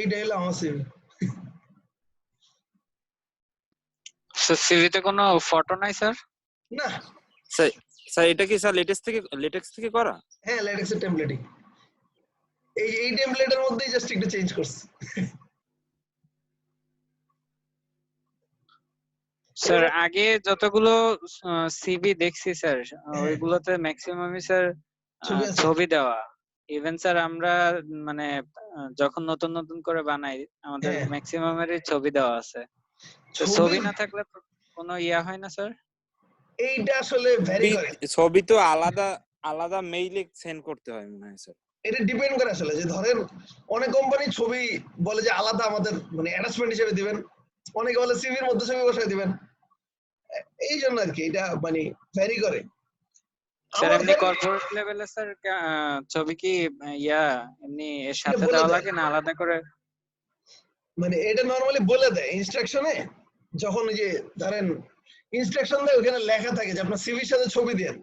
এইটা হলো আমার সিভি। সিভিতে কোনো ফটো নাই স্যার? না স্যার স্যার এটা কি স্যার লেটেক্স থেকে করা? হ্যাঁ, ল্যাটেক্সের টেমপ্লেটিং। এই টেমপ্লেটের মধ্যেই জাস্ট একটু চেঞ্জ করছি। স্যার আগে যতগুলো সিভি দেখছি স্যার, ওইগুলোতে ম্যাক্সিমামই স্যার ছবি দেওয়া। ইভেন স্যার আমরা মানে যখন নতুন নতুন করে বানাই আমাদের ম্যাক্সিমামেরই ছবি দেওয়া আছে। ছবি না থাকলে কোনো ইয়া হয় না স্যার? এইটা আসলে ভ্যারি করে। ছবি তো আলাদা আলাদা মেইলে সেন্ড করতে হয় মনে হয় স্যার। এটা ডিপেন্ড করে আসলে, যে ধরেন অনেক কোম্পানি ছবি বলে যে আলাদা আমাদের মানে অ্যাটাচমেন্ট হিসেবে দিবেন, অনেকে বলে সিভির মধ্যে ছবি বসায় দিবেন। এই জন্য আর কি এটা মানে ভ্যারি করে। স্যার এমনি কর্পোরেট লেভেলে স্যার ছবি কি ইয়া এমনি এর সাথে দেওয়া লাগে না আলাদা করে? মানে এটা নরমালি বলে দেয় ইনস্ট্রাকশনে, যখন যে ধরেন ইনস্ট্রাকশন দেয় ওখানে লেখা থাকে যে আপনার সিভির সাথে ছবি দেন।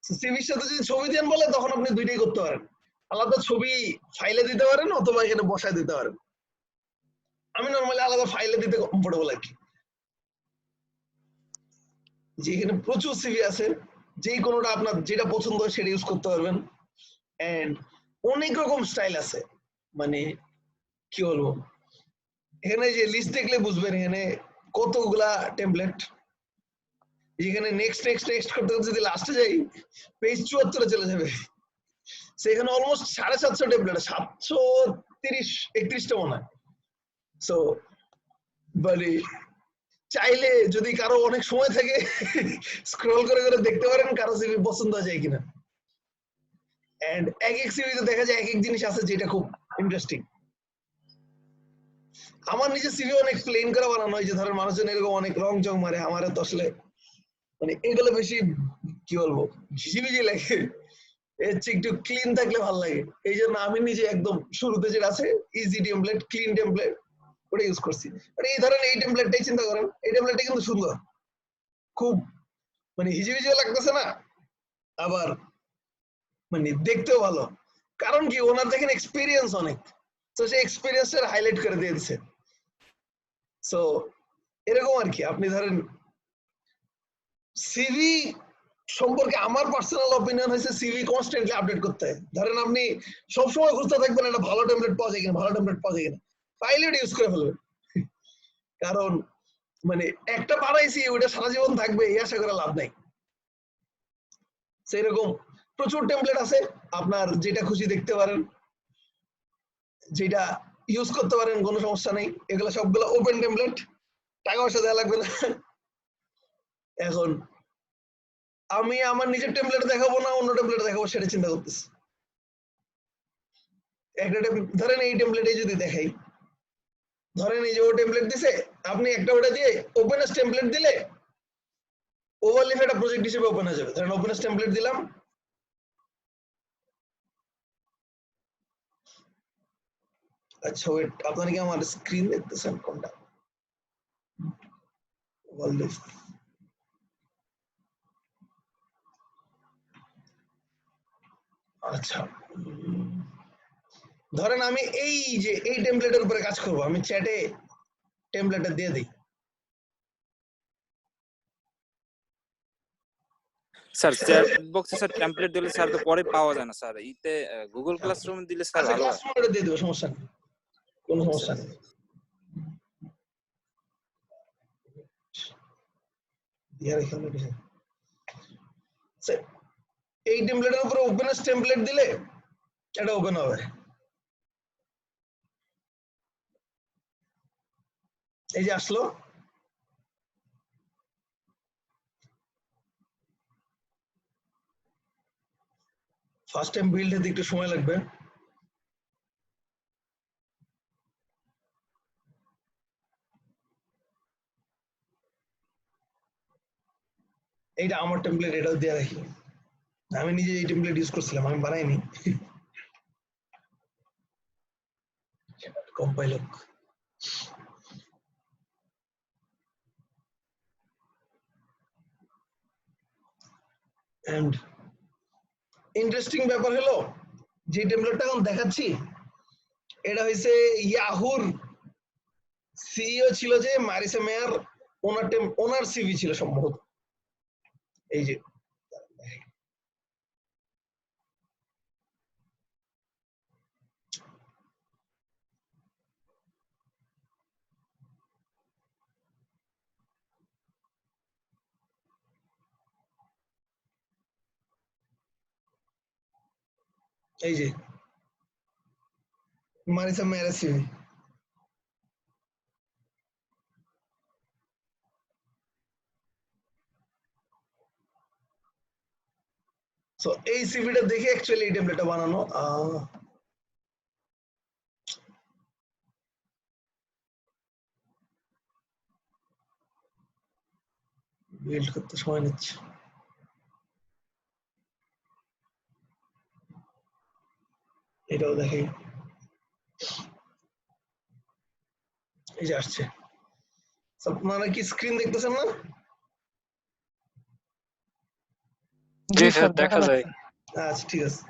সিভির সাথে যদি ছবি দেন বলে তখন আপনি দুইটাই করতে পারেন, আলাদা ছবি ফাইলে দিতে পারেন অথবা এখানে বসায় দিতে পারেন। আমি নরমালি আলাদা ফাইলে দিতে কমফোর্টেবল আর কি। যে এখানে প্রচুর সিভি আছে, যেই কোনোটা আপনার যেটা পছন্দ হয় সেটা ইউজ করতে পারবেন। এন্ড অনেক রকম স্টাইল আছে, মানে কি বলবো, এখানে যে লিস্ট দেখলে বুঝবেন এখানে কতগুলা টেমপ্লেট। এখানে নেক্সট নেক্সট নেক্সট করতে করতে যদি লাস্টে যাই পেজ 74 চলে যাবে। সেখানে অলমোস্ট 750 টেমপ্লেট, 730-31টা মনে হয়। সো মানে চাইলে যদি কারো অনেক সময় থাকে স্ক্রল করে করে দেখতে পারেন কারো সিভি পছন্দ হয় কিনা। এন্ড এক এক সিভিতে দেখা যায় এক এক জিনিস আছে যেটা খুব ইন্টারেস্টিং। আমার নিজের সিভি অনেক প্লেন করে বানানো হয়, যে ধরেন মানুষজন এরকম অনেক রং চং মারে, আমার তো আসলে মানে এগুলো বেশি কি বলবো ঝিঝিমিঝি লাগে, এর চেয়ে একটু ক্লিন থাকলে ভালো লাগে। এই জন্য আমি নিজে একদম শুরুতে যেটা আছে ইজি টেমপ্লেট, ক্লিন টেমপ্লেট, ওটা ইউজ করছি। মানে এই ধরেন এই টেমপ্লেটটাই চিন্তা করেন, এই টেমপ্লেটটা কিন্তু সুন্দর, খুব মানে হিজিবিজিও লাগতেছে না, আবার মানে দেখতেও ভালো। কারণ কি ওনার দেখেন এক্সপিরিয়েন্স অনেক, তো সেই এক্সপিরিয়েন্সটা হাইলাইট করে দিয়ে দিচ্ছে। সো এরকম আর কি। আপনি ধরেন সিভি সম্পর্কে আমার পার্সোনাল অপিনিয়ন হয়েছে সিভি কনস্ট্যান্টলি আপডেট করতে হয়। ধরেন আপনি সবসময় খুঁজতে থাকবেন একটা ভালো টেমপ্লেট পাওয়া যায় কিনা, ভালো টেমপ্লেট পাওয়া যায় কিনা, পাইলে ওটা ইউজ করে ফেলবেন। কারণ মানে একটা বানাইছি ওটা সারা জীবন থাকবে এই আশা করে লাভ নাই। সেরকম প্রচুর টেমপ্লেট আছে, আপনার যেটা খুশি দেখতে পারেন, যেটা ইউজ করতে পারেন, কোনো সমস্যা নেই। এগুলো সবগুলো ওপেন টেমপ্লেট, টাকা পয়সা দেওয়া লাগবে না। এখন আমি আমার নিজের টেমপ্লেট দেখাবো না অন্য টেমপ্লেট দেখাবো সেটা চিন্তা করতেছি। একটা ধরেন এই টেমপ্লেটে যদি দেখাই, ধরেন এই যে ও টেমপ্লেট দিছে, আপনি একটা ওটা দিয়ে ওপেন টেমপ্লেট দিলে ওভারলিপ একটা প্রজেক্ট হিসেবে ওপেন হয়ে যাবে। ধরেন ওপেন টেমপ্লেট দিলাম, আচ্ছা ওয়েট, আপনারা কি আমার স্ক্রিন দেখতেছেন কোনটা? ওভারলিপ, আচ্ছা ধরেন আমি এই যে এই টেমপ্লেটের উপরে কাজ করব, আমি চ্যাটে টেমপ্লেটটা দিয়ে দিই। স্যার চ্যাট বক্সে স্যার টেমপ্লেট দিলে স্যার তো পরে পাওয়া যায় না স্যার, ইতে গুগল ক্লাসরুমে দিলে স্যার ভালো হয়। ক্লাসরুমে দিয়ে দেব, সমস্যা নেই, কোনো সমস্যা নেই। এই টেমপ্লেটের উপরে ওপেন টেমপ্লেট দিলে এটা ওপেন হবে। এই যে আসলো, ফার্স্ট টাইম বিল্ড হতে একটু সময় লাগবে। এইটা আমার টেমপ্লেট, এটাও দিয়ে রাখি। আমি নিজে এই টেমপ্লেট ইউজ করছিলাম, আমি বানাইনি। কম্পাইল হোক। এন্ড ইন্টারেস্টিং ব্যাপার হলো যে টেমপ্লেটটা এখন দেখাচ্ছি এটা হইছে ইয়াহুর সিইও ছিল যে মারিসা মেয়ার, ওনার সিভি ছিল সম্ভবত। এই যে এই যে মারিসা মেয়ারের সিভি। সো এই সিভিটা দেখে অ্যাকচুয়ালি এই টেমপ্লেটটা বানানো। বিল্ড করতে সময় নিচ্ছে। এটাও দেখে, এই যে আসছে। আপনারা কি স্ক্রিন দেখতেছেন না? জি স্যার দেখা যায়। আচ্ছা ঠিক আছে।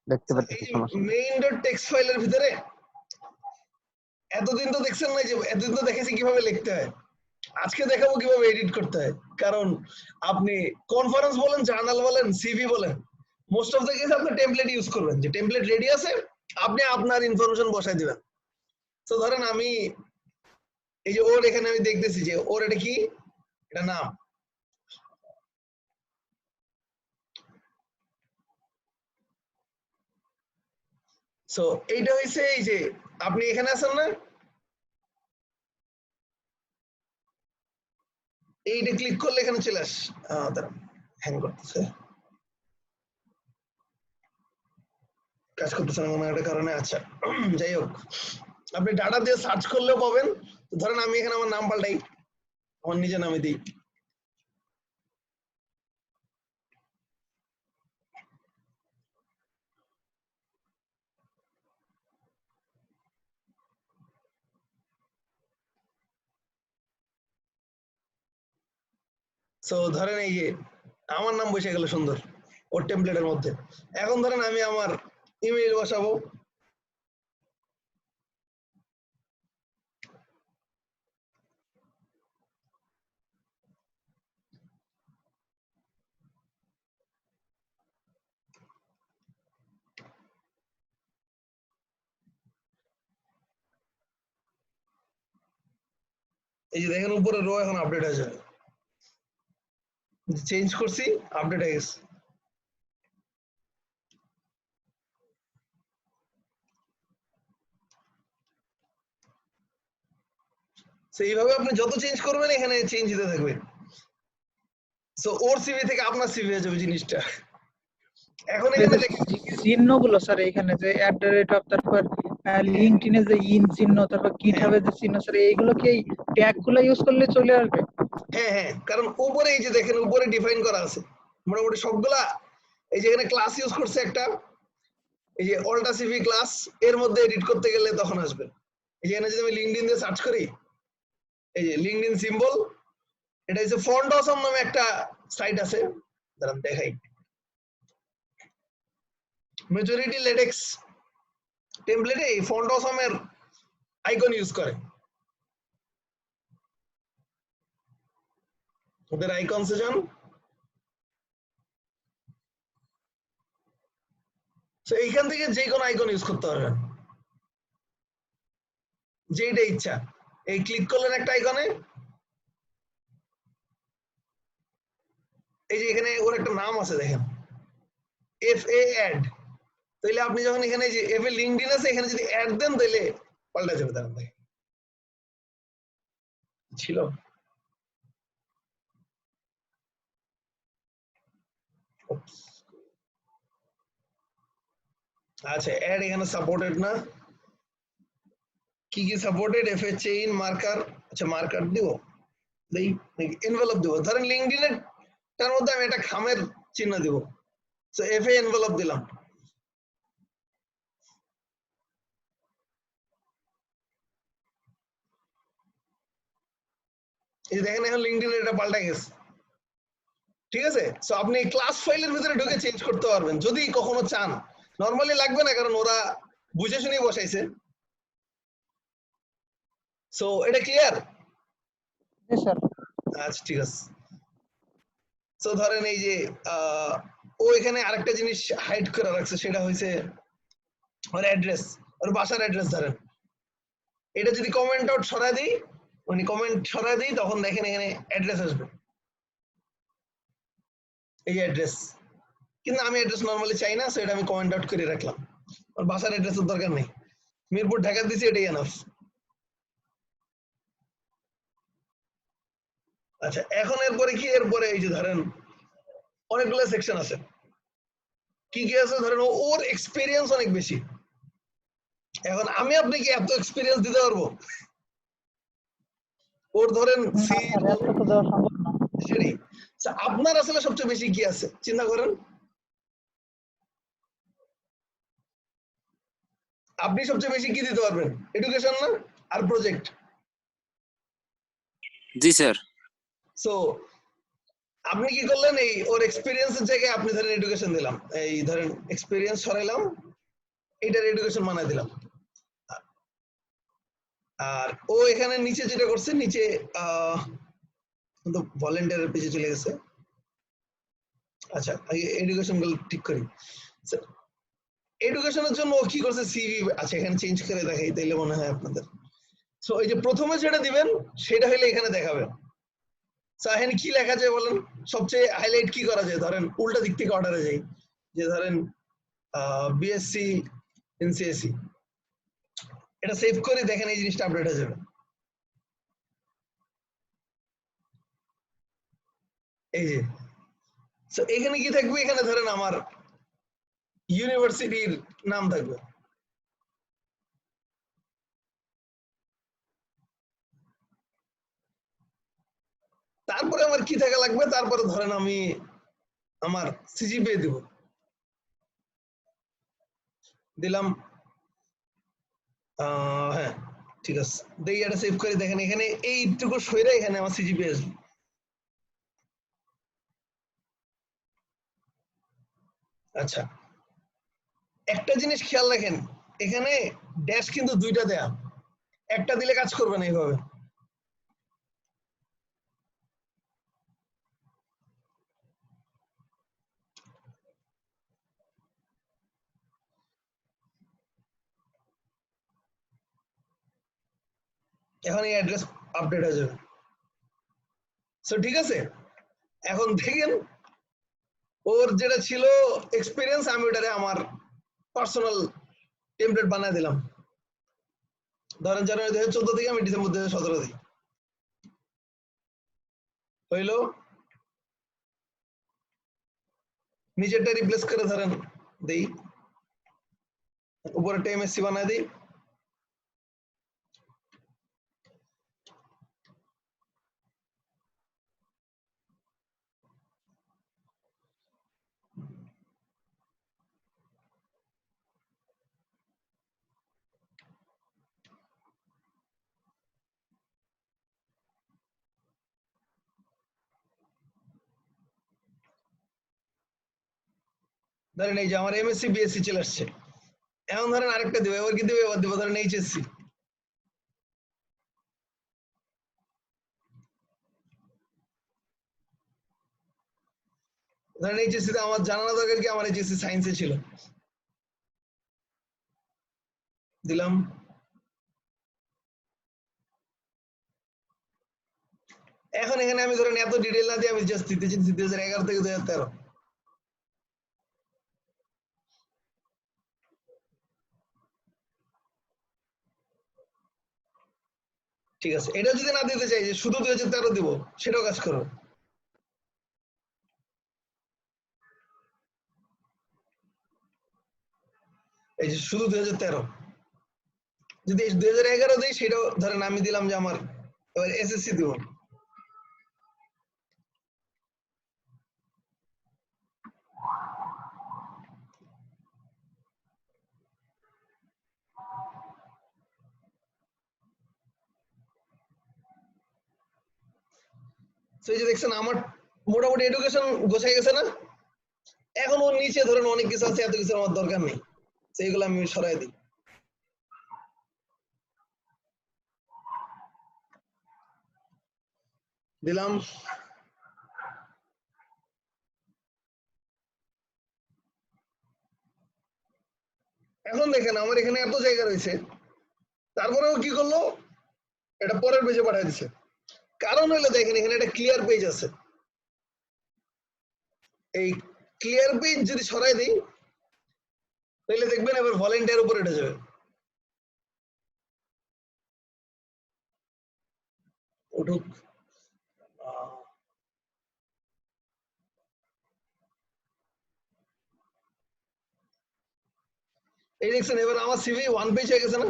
দেখতে পাচ্ছি সমস্যা। মেইন ডট টেক্সট ফাইলের ভিতরে এতদিন তো দেখছেন না, যে এতদিন তো দেখেছি কিভাবে লিখতে হয়, আজকে দেখাবো কিভাবে এডিট করতে হয়। কারণ আপনি কনফারেন্স বলেন, জার্নাল বলেন, সিভি বলেন, মোস্ট অফ দ্য কেস আপনি টেমপ্লেট ইউজ করবেন। যে টেমপ্লেট রেডি আছে, আপনি আপনার ইনফরমেশন বসাই দিবেন। তো ধরেন আমি এই যে ওর এখানে আমি দেখতেছি যে ওর এটা কি, এটা নাম। সো এইটা হইছে এই যে আপনি এখানে আছেন না, এইটা ক্লিক করলে এখানে চলে আস। হ্যাং করতেছে, কাজ করতেছে না কোনো একটা কারণে। আচ্ছা যাই হোক, আপনি ডাটা দিয়ে সার্চ করলেও পাবেন। ধরেন আমি এখানে আমার নাম পাল্টাই, আমার নিজের নামে দিই। সো ধরেন এই যে আমার নাম বসে গেল সুন্দর ওর টেমপ্লেটের মধ্যে। এখন ধরেন আমি আমার ইমেইল বসাবো। এই যে দেখেন উপরে রো এখন আপডেট হয়ে যাবে, চেঞ্জ করছি, আপডেট হয়ে গেছে। তো এইভাবে আপনি যত চেঞ্জ করবেন এখানে চেঞ্জ হতে থাকবে। সো ওর সিভি থেকে আপনার সিভি হয়ে যাবে জিনিসটা। এখন এখানে দেখেন চিহ্নগুলো স্যার এখানে যে @ তারপর লিঙ্কডইনে যে ইন চিহ্ন, তারপর গিটহাবে যে চিহ্ন, স্যার এইগুলো কি এই ট্যাগ গুলো ইউজ করলে চলে আসবে? হ্যাঁ হ্যাঁ, কারণ উপরে এই যে দেখেন উপরে ডিফাইন করা আছে মোটামুটি সবগুলা। এই যে এখানে ক্লাস ইউজ করছে একটা, এই যে অল্টা সিভি ক্লাস, এর মধ্যে এডিট করতে গেলে তখন আসবে। এই যে এখানে যদি আমি লিঙ্কডইন দিয়ে সার্চ করি, এই যে লিঙ্কডইন সিম্বল, এটা হচ্ছে ফন্ট অসম নামে একটা সাইট আছে, দাঁড়ান দেখাই। মেজরিটি লেটেক্স টেমপ্লেটে এই ফন্ট অসমের আইকন ইউজ করে, ওদের আইকনসে যান। তো এইখান থেকে যে কোনো আইকন ইউজ করতে পারবেন, যেটা ইচ্ছা। এই ক্লিক করলেন একটা আইকনে, এই যে এখানে ওর একটা নাম আছে দেখেন, FA অ্যাড। তাহলে আপনি যখন এখানে যে FA লিঙ্কডইন আছে, এখানে যদি অ্যাড দেন তাহলে পাল্টা যাবে। দাঁড়ান দেখেন ছিল, আচ্ছা অ্যাড এখানে সাপোর্টেড না। কি কি সাপোর্টেড? FA chain, marker. আচ্ছা মার্কার দিব, দেই নাকি এনভেলপ দিব? ধরেন লিঙ্কডইনের তার মধ্যে আমি একটা খামের চিহ্ন দিব, সো FA এনভেলপ দিলাম। এই দেখেন এখন লিঙ্কডইনের এটা পাল্টা গেছে। ঠিক আছে, সো আপনি ক্লাস ফাইলের ভিতরে ঢুকে চেঞ্জ করতে পারবেন যদি কখনো চান। নরমালি লাগবে না, কারণ ওরা বুঝে শুনেই বসাইছে। সো এটা ক্লিয়ার? জি স্যার। আচ্ছা ঠিক আছে। সো ধরেন এই যে ও এখানে আরেকটা জিনিস হাইড করে রাখছে, সেটা হইছে ওর অ্যাড্রেস, ওর বাসার অ্যাড্রেস। ধরেন এটা যদি কমেন্ট আউট সরায় দিই, মানে কমেন্ট সরায় দিই, তখন দেখেন এখানে অ্যাড্রেস আসবে, এই অ্যাড্রেস। কিন্তু আমি অ্যাড্রেস নরমালি চাই না, সো এটা আমি কমেন্ট আউট করে রাখলাম। ওর বাসার অ্যাড্রেসের দরকার নেই, মিরপুর ঢাকা দিছি, এটাই এনাফ। আচ্ছা এখন এরপরে কি, এরপরে এই যে ধরেন অনেকগুলো সেকশন আছে। কি কি আছে? ধরেন ওর এক্সপিরিয়েন্স অনেক বেশি। এখন আমি আপনাকে এত এক্সপিরিয়েন্স দিতে পারবো? ওর ধরেন না স্যার, এত তো দেওয়া সম্ভব না। সেটাই। আচ্ছা, আপনার আসলে সবচেয়ে বেশি কি আছে চিন্তা করেন। আপনি সবচেয়ে বেশি কি দিতে পারবেন? এডুকেশন না আর প্রজেক্ট? জি স্যার। সো আপনি কি করলেন, এই ওর এক্সপিরিয়েন্সের জায়গায় আপনি ধরেন এডুকেশন দিলাম, এই ধরেন এক্সপিরিয়েন্স সরাইলাম, এইটার এডুকেশন বানাই দিলাম। আর ও এখানে নিচে যেটা করছে, নিচে ভলেন্টিয়ারের পেজে চলে গেছে। আচ্ছা এডুকেশন গুলো ঠিক করি। এডুকেশনের জন্য ও কি করছে, সিভি। আচ্ছা এখানে চেঞ্জ করে দেখাই তাইলে মনে হয় আপনাদের। সো এই যে প্রথমে যেটা দিবেন সেটা হইলে এখানে দেখাবে। এখানে কি লেখা যায় বলেন? সবচেয়ে হাইলাইট কি করা যায়? ধরেন উল্টা দিক থেকে অর্ডারে যাই, যে ধরেন বিএসসি ইন সিএসসি, এটা সেভ করে দেখেন এই জিনিসটা আপডেট হয়ে যাবে। এই যে এখানে কি থাকবে? এখানে ধরেন আমার ইউনিভার্সিটির নাম থাকবে। তারপরে আমার কি থাকা লাগবে? তারপরে ধরেন আমি আমার সিজিপিএ দিব, দিলাম। হ্যাঁ ঠিক আছে, দেখি এটা সেভ করে দেখেন এখানে এইটুকু সইরা এখানে আমার সিজিপিএ আসবে। আচ্ছা একটা জিনিস খেয়াল রাখেন, এখানে ড্যাশ কিন্তু দুইটা দেয়া, একটা দিলে কাজ করবে না এইভাবে। এখন এই অ্যাড্রেস আপডেট হয়ে যাবে। সো ঠিক আছে, এখন দেখেন ওর যেটা ছিল এক্সপিরিয়েন্স, আমি ওটারে আমার পার্সোনাল টেমপ্লেট বানায় দিলাম। ধরেন জানুয়ারি 2014 থেকে আমি ডিসেম্বর 2017 দিই, হইলো। নিচেরটা রিপ্লেস করে ধরেন দেই, উপরেরটা এমএসসি বানায় দিই। ধরেন এই যে আমার এমএসসি বিএসসি চলে আসছে। এখন ধরেন আরেকটা দিব, এবার কি দিব? এবার দিব ধরেন এইচএসসি। ধরেন এইচএসসি তে আমার জানানো দরকার কি, আমার এইচএসসি সায়েন্সে ছিল, দিলাম। এখন এখানে আমি ধরেন এত ডিটেল না দিয়ে আমি জাস্ট দিতেছি 2011 থেকে 2013। ঠিক আছে, এটা যদি না দিতে চাই যে শুধু 2013 দিব, সেটাও কাজ করো। এই যে শুধু 2013, যদি 2011 দিই, সেটাও ধরেন আমি দিলাম যে আমার এবার এসএসসি দিব। সেই যে দেখছেন আমার মোটামুটি এডুকেশন গোছাই গেছে না? এখন ওর নিচে ধরেন অনেক কিছু আছে, এত কিছু আমার দরকার নেই, সেইগুলো আমি সরাই দিই। দিলাম। এখন দেখেন আমার এখানে এত জায়গা রয়েছে, তারপরেও কি করলো, এটা পরের পেজে পাঠিয়ে দিচ্ছে। কারণ হলো দেখেন এখানে একটা ক্লিয়ার পেজ আছে, এই ক্লিয়ার পেজ যদি সরাই দিই তাহলে দেখবেন এবার ভলেন্টিয়ার উপরে উঠে যাবে। উঠুক। এই দেখছেন এবার আমার সিভি 1 পেজ হয়ে গেছে না?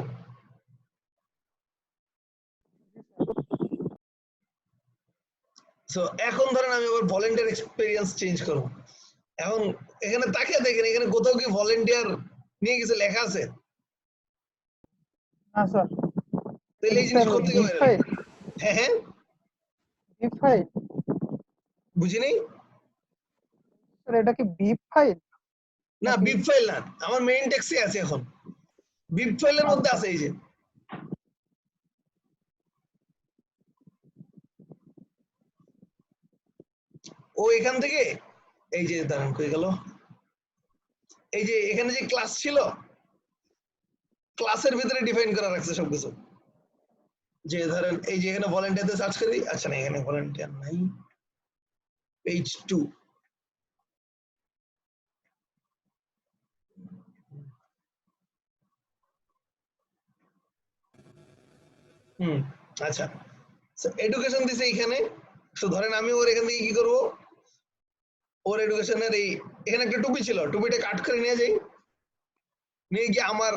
সো এখন ধরেন আমি আবার ভলেন্টিয়ার এক্সপেরিয়েন্স চেঞ্জ করব। এখন এখানে তাকিয়ে দেখেন এখানে কোথাও কি ভলেন্টিয়ার নিয়ে কিছু লেখা আছে? না স্যার, তাহলে এই জিনিস স্যার কোথা থেকে বিগ বের হবে? ফাইল, হ্যাঁ হ্যাঁ, বিগ ফাইল বুঝি নাই। স্যার, এটা কি বিগ ফাইল? না বিপ ফাইল না, আমার মেইন টেক্সটে আছে এখন। বিপ ফাইলের মধ্যে আছে এই যে, ও এখান থেকে এই যে দাঁড়ান কই গেল, এই যে এখানে যে ক্লাস ছিল, ক্লাসের ভিতরে ডিফাইন করা রাখছে সবকিছু। যে ধরেন এই যে এখানে ভলেন্টিয়ারতে সার্চ করি, আচ্ছা না এখানে ভলেন্টিয়ার নাই, পেজ 2 আচ্ছা এডুকেশন দিছে এইখানে। তো ধরেন আমি ওর এখান থেকে কি করব, ওর এডুকেশনের এই এখানে একটা টুপি ছিল, টুপিটা কাট করে নিয়ে যাই, নিয়ে গিয়ে আমার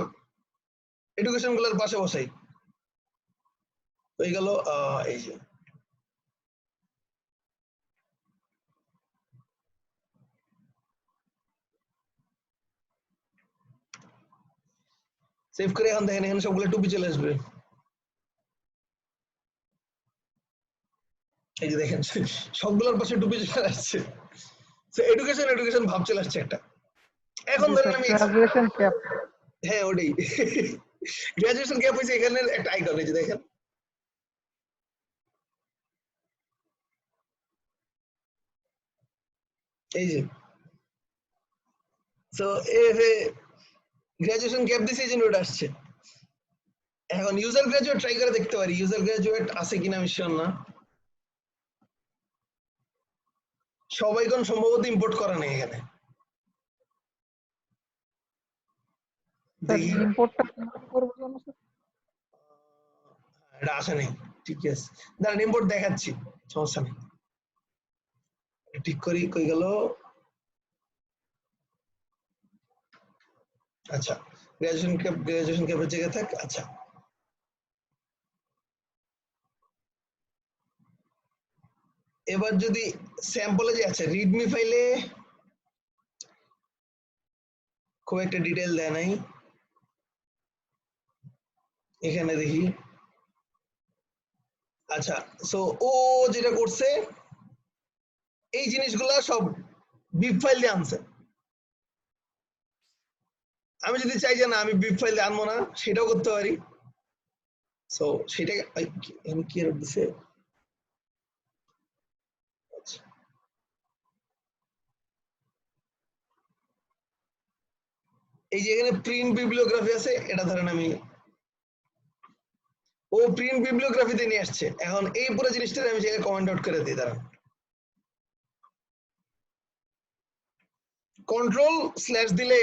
এডুকেশন গুলোর পাশে বসাই। হয়ে গেল এই যে সেভ করে এখন দেখেন এখানে সবগুলো টুপি চলে আসবে। এই যে দেখেন সবগুলোর পাশে টুপি চলে আসছে। এডুকেশন এডুকেশন ভাব চলে আসছে একটা। এখন ধরেন আমি গ্রাজুয়েশন ক্যাপ, হ্যাঁ ওটাই গ্রাজুয়েশন গ্যাপ হয়েছে, এখানে একটা আইকন এই যে দেখেন, এই যে তো গ্রাজুয়েশন গ্যাপ দিছে এই জন্য ওটা আসছে। এখন ইউজার গ্রাজুয়েট ট্রাই করে দেখতে পারি, ইউজার গ্রাজুয়েট আছে কিনা আমি শিওর না। সবাই কোন সম্ভবত ইম্পোর্ট করা নেই এখানে, দেখি ইম্পোর্টটা করব কেন স্যার? এটা আসে নেই, ঠিক আছে দাঁড়ান ইম্পোর্ট দেখাচ্ছি, সমস্যা নেই। ঠিক করি কই গেল, আচ্ছা গ্রাজুয়েশন ক্যাপের জায়গায় থাক। আচ্ছা এবার যদি স্যাম্পলে যে আছে রিডমি ফাইলে খুব একটা ডিটেল দেয় নাই, এখানে দেখি। আচ্ছা সো ও যেটা করছে এই জিনিসগুলা সব বিপ ফাইল দিয়ে আনছে। আমি যদি চাই যে না আমি বিপ ফাইল দিয়ে আনবো না, সেটাও করতে পারি। সো সেটা আমি কি এরর দিছে, আচ্ছা এই যে এখানে প্রিন্ট বিবলিওগ্রাফি আছে, এটা ধরেন আমি ও প্রিন্ট বিবলিওগ্রাফিতে নিয়ে আসছে। এখন এই পুরো জিনিসটা আমি জায়গায় কমেন্ট আউট করে দিই, দাঁড়ান কন্ট্রোল স্ল্যাশ দিলে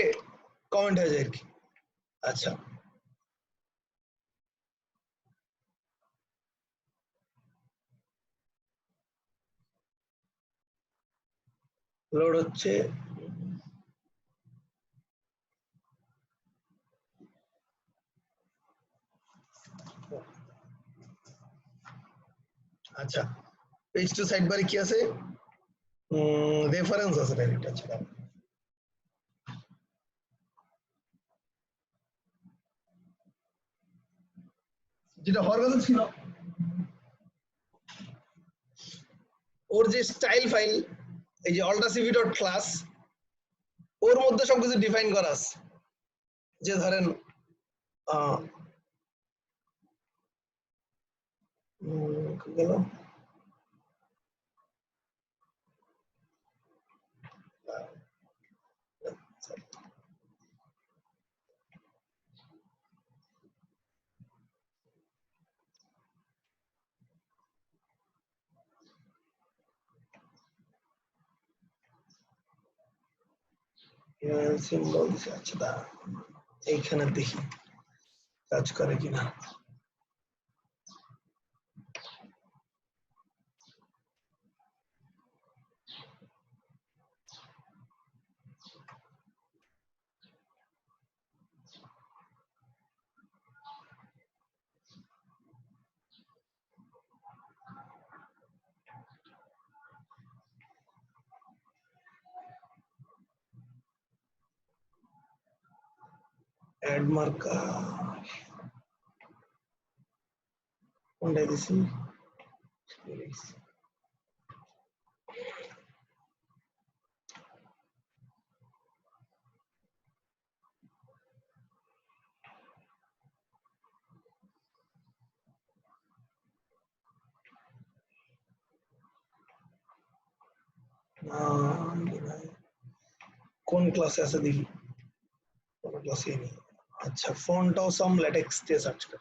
কমেন্ট হয়ে যায় আর কি। আচ্ছা লোড হচ্ছে, আচ্ছা পেজ টু সাইড বারে কি আছে, রেফারেন্স আছে ডাইরেক্ট। আচ্ছা যেটা হওয়ার কথা ছিল, ওর যে স্টাইল ফাইল এই যে alta-cv.class, ওর মধ্যে সবকিছু ডিফাইন করা আছে। যে ধরেন গেল সিম্বল দিছে, আচ্ছা দাঁড়া এইখানে দেখি কাজ করে কিনা। অ্যাড মার্কার কোনটা দিছি? কোন ক্লাসে আছে দেখি, কোন ক্লাসে নেই। আচ্ছা ফন্ট অসাম ল্যাটেক্স দিয়ে সার্চ কর।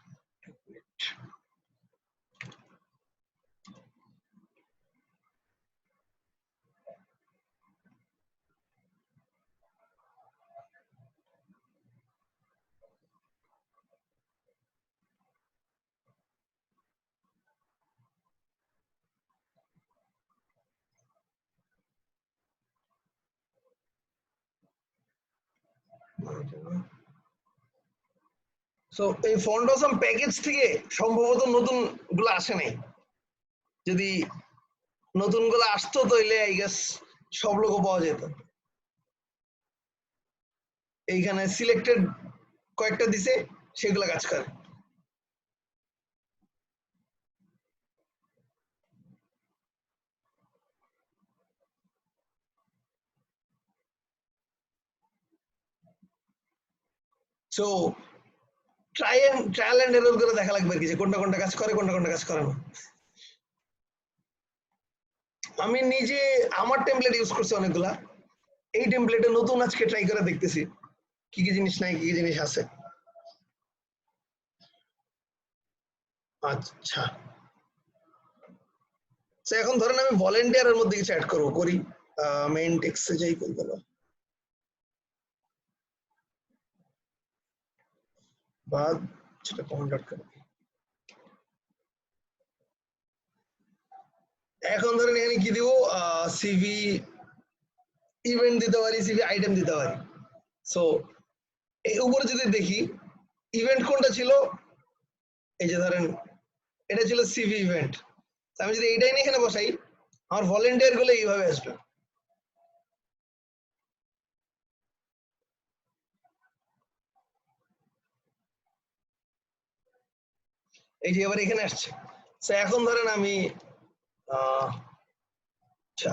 সো এই ফন্ট অসাম প্যাকেজ থেকে সম্ভবত নতুন গুলো আসে নাই। যদি নতুন গুলো আসতো তাহলে আই গেস সব লোগো পাওয়া যেত। এইখানে সিলেক্টেড কয়েকটা দিছে, সেগুলো কাজ করে। সো ট্রায়াল এন্ড এরর করে দেখা লাগবে আর কি, যে কোনটা কোনটা কাজ করে কোনটা কোনটা কাজ করে না। আমি নিজে আমার টেমপ্লেট ইউজ করছি অনেকগুলা। এই টেমপ্লেটে নতুন আজকে ট্রাই করে দেখতেছি কি কি জিনিস নাই, কি কি জিনিস আছে। আচ্ছা এখন ধরেন আমি ভলেন্টিয়ারের মধ্যে কিছু অ্যাড করবো, করি মেইন টেক্সটে যাই করি গেল, বা সেটা কমেন্ট আউট করবো। এখন ধরেন এখানে কি দিব, সিভি ইভেন্ট দিতে পারি, সিভি আইটেম দিতে পারি। সো এই উপরে যদি দেখি ইভেন্ট কোনটা ছিল, এই যে ধরেন এটা ছিল সিভি ইভেন্ট। আমি যদি এইটাই নিয়ে এখানে বসাই, আমার ভলেন্টিয়ার গুলো এইভাবে আসবে। এই যে এবার এখানে আসছে। সো এখন ধরেন আমি আচ্ছা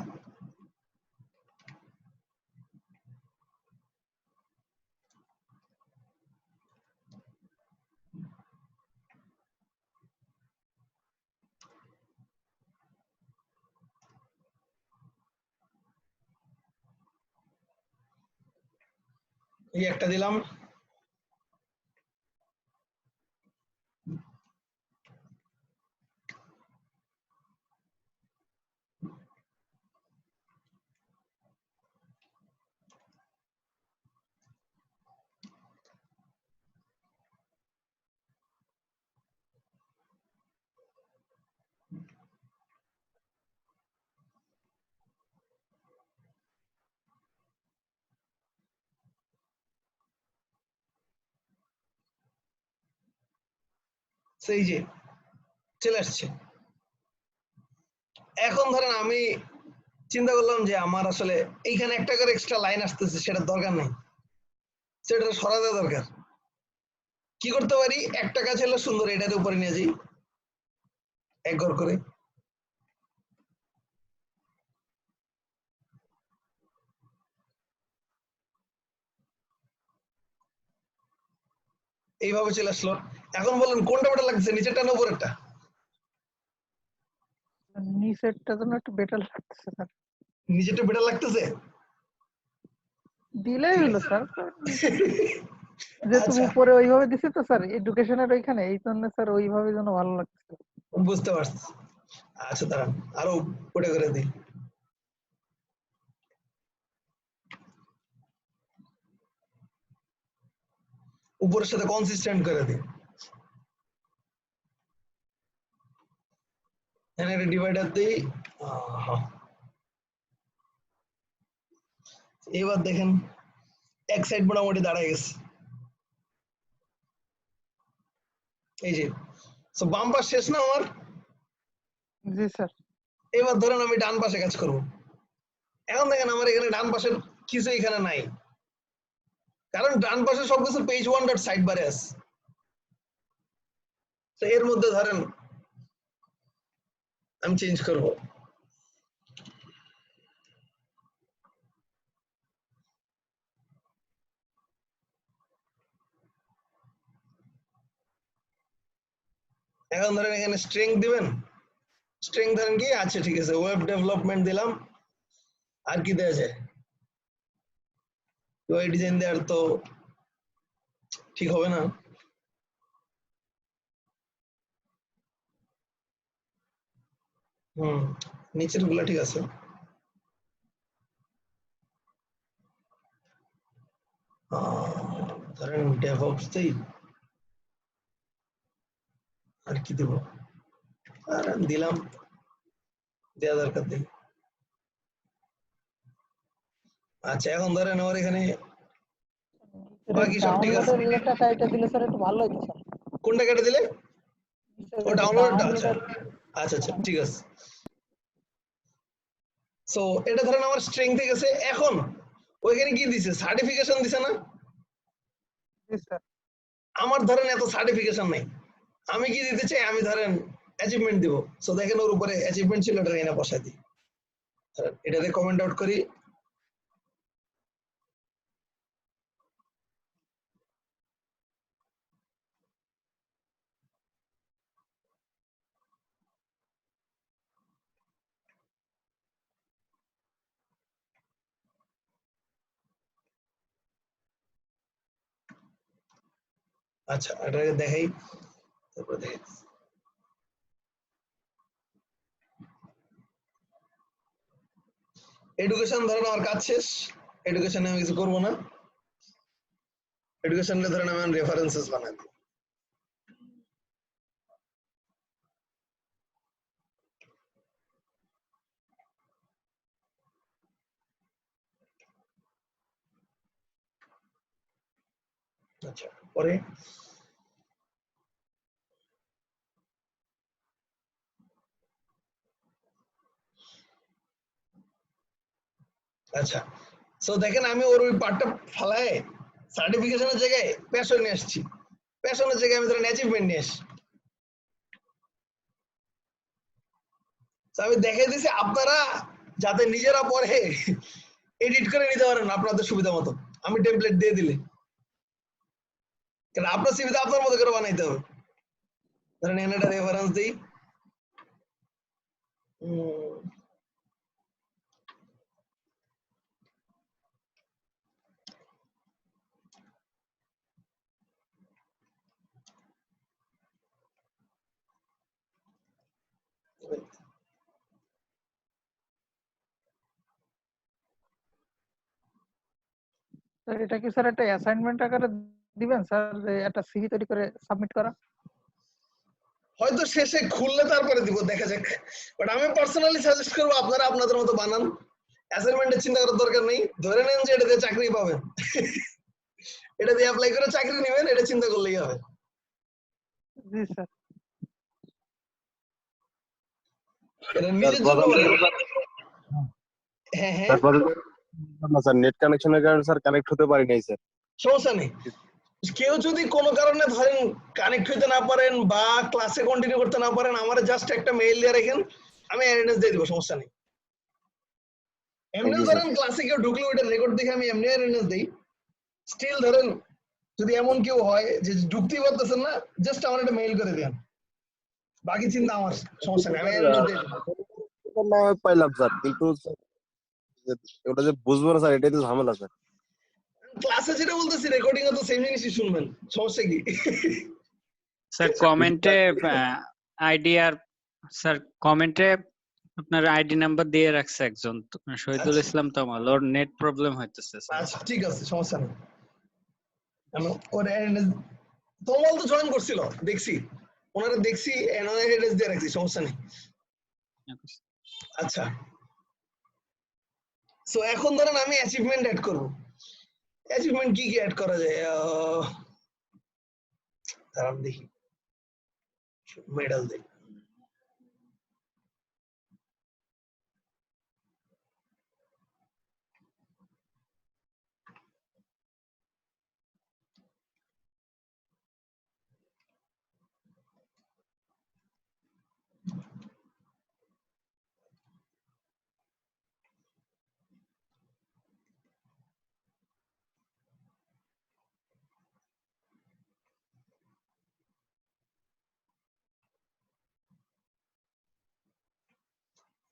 এই একটা দিলাম, সেই যে চলে আসছে। এখন ধরেন আমি চিন্তা করলাম যে আমার আসলে এইখানে একটা করে এক্সট্রা লাইন আসতেছে, সেটার দরকার নেই, সেটা সরা দেওয়া দরকার। কি করতে পারি, একটা কাজ হলো সুন্দর এটার উপরে নিয়ে যাই এক ঘর করে, এইভাবে চলে আসলো। এখন বলেন কোনটা বেটার লাগছে, নিচেরটা না উপরেরটা? নিচেরটা যেন একটু বেটার লাগতেছে স্যার। নিচেরটা বেটার লাগতেছে? দিলেই ঠিক হলো আছে। স্যার, যেহেতু আচ্ছা উপরে ওইভাবে দিছে তো স্যার এডুকেশনের ওইখানে, এই জন্য স্যার ওইভাবে যেন ভালো লাগছে। বুঝতে পারছি। আচ্ছা দাঁড়ান আরো ওটা করে দিই। উপরের সাথে কনসিস্টেন্ট করে দিই। এখানে একটা ডিভাইডার দিই। এবার দেখেন এক সাইড মোটামুটি দাঁড়ায় গেছে। এই যে সো বাম পাশ শেষ না আমার। জি স্যার। এবার ধরেন আমি ডান পাশে কাজ করব। এখন দেখেন আমার এখানে ডান পাশের কিছু এখানে নাই, কারণ ডান পাশে সবকিছু পেজ 1 ডট সাইড বারে আছে। তো এর মধ্যে ধরেন আমি চেঞ্জ করব। এখন ধরেন এখানে স্ট্রিং দিবেন, স্ট্রিং ধরেন কি আচ্ছা ঠিক আছে ওয়েব ডেভেলপমেন্ট দিলাম। আর কি দেওয়া যায়? ইউআই ডিজাইন দেওয়ার তো ঠিক হবে না। নিচের গুলা ঠিক আছে। ধরেন ডেভঅপস দেই, আর কি দেব? আর দিলাম, দেওয়া দরকার নেই। আচ্ছা এখন ধরেন আমার এখানে বাকি সব ঠিক আছে। ডাউনলোডের ইয়েটা কাইটা দিলে স্যার একটু ভালো হতো স্যার। কোনটা কেটে দিলে? ও ডাউনলোডটা। আচ্ছা ডাউনলোডের আচ্ছা আচ্ছা ঠিক আছে। সো এটা ধরেন আমার স্ট্রিং থেকে গেছে। এখন ওইখানে কি দিছে? সার্টিফিকেশন দিছে না? জি স্যার। আমার ধরেন এত সার্টিফিকেশন নাই, আমি কি দিতে চাই? আমি ধরেন অ্যাচিভমেন্ট দিব। সো দেখেন ওর উপরে অ্যাচিভমেন্ট ছিল, এটা এনে বসাই দিই। এটাতে কমেন্ট আউট করি। আচ্ছা এটাকে দেখাই, তারপরে দেখাই। এডুকেশন ধরেন আমার কাজ শেষ, এডুকেশনে আমি কিছু করবো না। এডুকেশনে ধরেন আমি রেফারেন্সেস বানাই দিই। আচ্ছা পরে আচ্ছা সো দেখেন আমি ওর ওই পার্টটা ফালায় সার্টিফিকেশনের জায়গায় প্যাশন নিয়ে আসছি, প্যাশনের জায়গায় আমি ধরেন অ্যাচিভমেন্ট নিয়ে আসছি। আমি দেখাই দিছি আপনারা যাতে নিজেরা পরে এডিট করে নিতে পারেন আপনাদের সুবিধা মতো। আমি টেমপ্লেট দিয়ে দিলে, কারণ আপনার সিভিতে আপনার মতো করে বানাইতে হবে। ধরেন এখানে একটা রেফারেন্স দিই। স্যার এটা কি স্যার একটা অ্যাসাইনমেন্ট আকারে দিবেন স্যার, যে একটা সিভি তৈরি করে সাবমিট করা? হয়তো শেষে খুললে তারপরে দিব, দেখা যাক। বাট আমি পার্সোনালি সাজেস্ট করবো আপনারা আপনাদের মতো বানান। অ্যাসাইনমেন্টের চিন্তা করার দরকার নেই, ধরে নেন যে এটা দিয়ে চাকরি পাবেন, এটা দিয়ে অ্যাপ্লাই করে চাকরি নেবেন, এটা চিন্তা করলেই হবে। জি স্যার। এটা নিজের জন্য হ্যাঁ হ্যাঁ স্যার নেট কানেকশনের কারণে স্যার কানেক্ট হতে পারি নাই স্যার। সমস্যা নেই। কেউ যদি কোনো কারণে ধরেন কানেক্ট হইতে না পারেন বা ক্লাসে কন্টিনিউ করতে না পারেন, আমার জাস্ট একটা মেইল দিয়ে রাখেন, আমি অ্যাটেন্ডেন্স দিয়ে দিব, সমস্যা নেই। এমনি ধরেন ক্লাসে কেউ ঢুকলে ওইটা রেকর্ড দেখে আমি এমনি অ্যাটেন্ডেন্স দেই। স্টিল ধরেন যদি এমন কেউ হয় যে ঢুকতেই পারতেছেন না, জাস্ট আমার একটা মেইল করে দেন, বাকি চিন্তা আমার, সমস্যা নেই, আমি অ্যাটেন্ডেন্স দিয়ে দেব। পাইলাম স্যার, কিন্তু ওটা যে বুঝবো না স্যার, এটাই তো ঝামেলা স্যার। ক্লাসে যেটা বলতেছি রেকর্ডিং এ তো সেম জিনিসই শুনবেন, সমস্যা কি? স্যার কমেন্টে আইডি আর স্যার কমেন্টে আপনার আইডি নাম্বার দিয়ে রাখছে একজন, শহীদুল ইসলাম তমাল, ওর নেট প্রবলেম হইতেছে স্যার। আচ্ছা ঠিক আছে, সমস্যা নেই। তমাল তো জয়েন করছিল দেখছি ওনারা দেখছি অ্যানোয়ার হেডেস দিয়ে রাখছি সমস্যা নেই আচ্ছা সো এখন ধরেন আমি অ্যাচিভমেন্ট অ্যাড করব অ্যাচিভমেন্ট কি কি অ্যাড করা যায় দাঁড়ান দেখি মেডাল দেই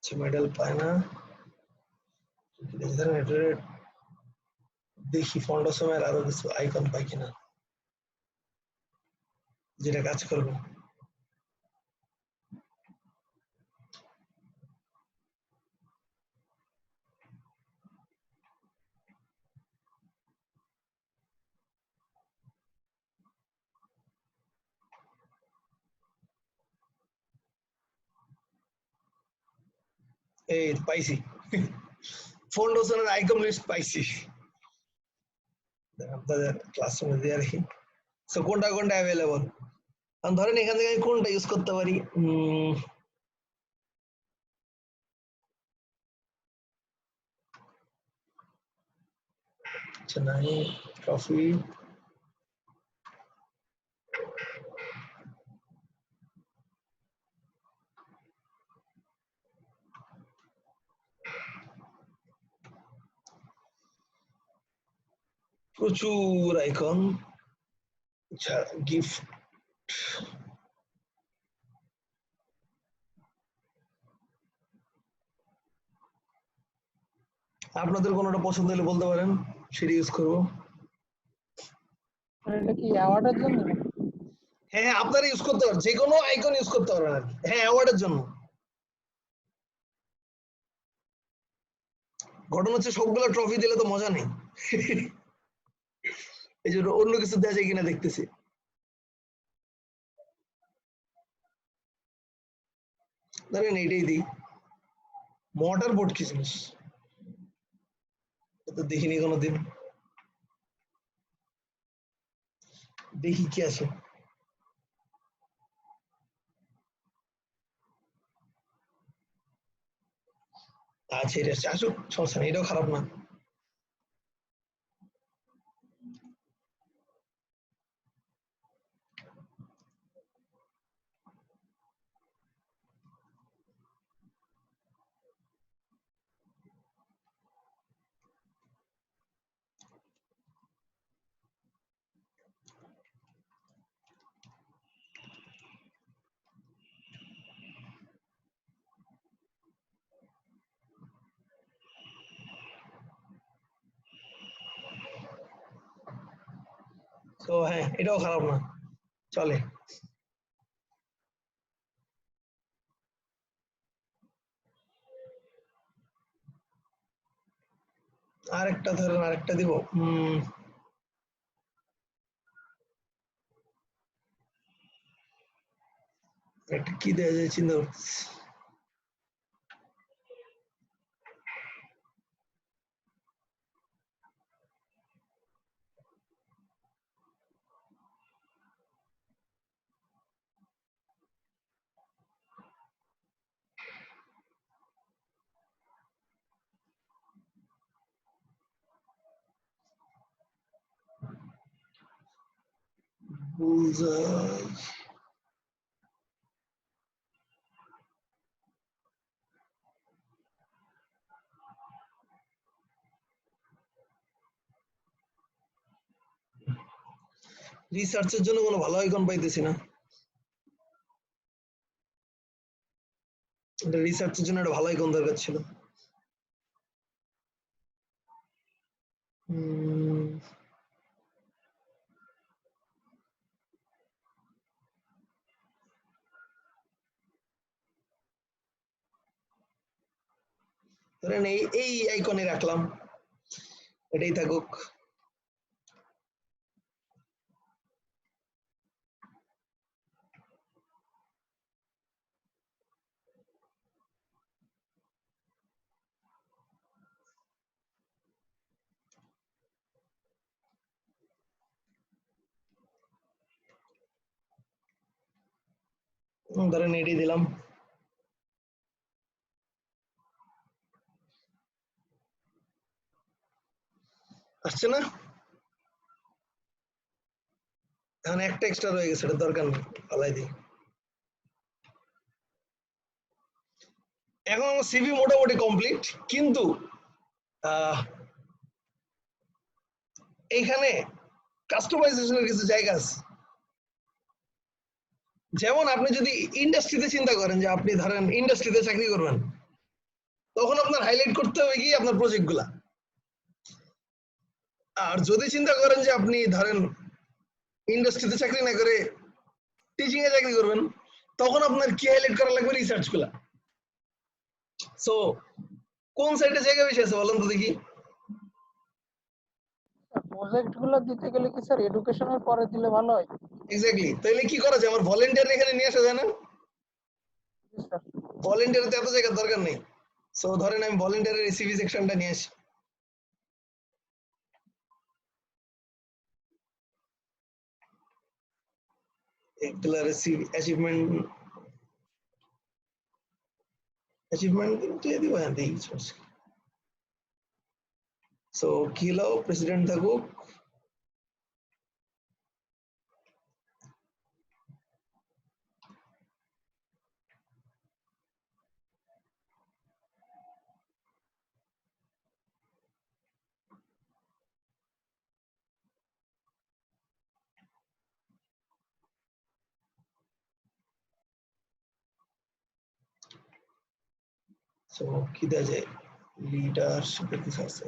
মেডেল পায় না দেখি ফন্ডাসমের আরো কিছু আইকন পাই কিনা যেটা কাজ করবে এই পাইছি ফন্ডাসমের আইকন লিস্ট পাইছি আপনাদের ক্লাসরুমে দিয়ে রাখি সো কোনটা কোনটা অ্যাভেলেবল ধরেন এখান থেকে আমি কোনটা ইউজ করতে পারি আচ্ছা নাই ট্রফি প্রচুর আইকন আচ্ছা গিফট আপনাদের কোনটা পছন্দ হলে বলতে পারেন সেটা ইউজ করবো এটা কি অ্যাওয়ার্ডের জন্য হ্যাঁ হ্যাঁ আপনারা ইউজ করতে পারেন যে কোনো আইকন ইউজ করতে পারবেন আর কি হ্যাঁ অ্যাওয়ার্ডের জন্য ঘটনা হচ্ছে সবগুলো ট্রফি দিলে তো মজা নেই এই জন্য অন্য কিছু দেওয়া যায় কিনা দেখতেছি ধরেন এইটাই দিই মোটর বোট কি জিনিস তো দেখিনি কোনোদিন দেখি কি আছে আচ্ছা এটা আসুক সমস্যা নেই এটাও খারাপ না তো হ্যাঁ এটাও খারাপ না চলে আরেকটা ধরেন আরেকটা দিব একটা কি দেওয়া যায় চিন্তা করতেছি বুলজাই রিসার্চের জন্য কোনো ভালো আইকন পাইতেছি না এটা রিসার্চের জন্য একটা ভালো আইকন দরকার ছিল ধরেন এই এই আইকনে রাখলাম এটাই থাকুক ধরেন এটি দিলাম, আসছে না? এখন একটা এক্সট্রা রয়ে গেছে, এটা দরকার নেই, ফালাই দিই। এখন আমার সিভি মোটামুটি কমপ্লিট, কিন্তু এইখানে কাস্টমাইজেশনের কিছু জায়গা আছে। যেমন আপনি যদি ইন্ডাস্ট্রিতে চিন্তা করেন যে আপনি ধরেন ইন্ডাস্ট্রিতে চাকরি করবেন, তখন আপনার হাইলাইট করতে হবে কি আপনার প্রজেক্ট গুলা। আর যদি চিন্তা করেন যে আপনি ধরেন ইন্ডাস্ট্রিতে চাকরি না করে টিচিং এ চাকরি করবেন, তখন আপনার কি হাইলাইট করা লাগবে? রিসার্চ গুলা। সো কোন সাইডে জায়গা বেশি আছে বলেন তো দেখি? প্রজেক্ট গুলো দিতে গেলে কি স্যার এডুকেশনের পরে দিলে ভালো হয়? এক্স্যাক্টলি। তাইলে কি করা যায়? আমার ভলেন্টিয়ার এখানে নিয়ে আসা যায় না? স্যার ভলেন্টিয়ার তো এত জায়গার দরকার নেই। সো ধরেন আমি ভলেন্টিয়ারের সিভি সেকশনটা নিয়ে আসি। এগুলার সিভি অ্যাচিভমেন্ট দিয়ে দিব। হ্যাঁ দিই। সো কি হলো, প্রেসিডেন্ট থাকুক, সো কি দেওয়া যায়? লিডারশিপের কিছু আছে?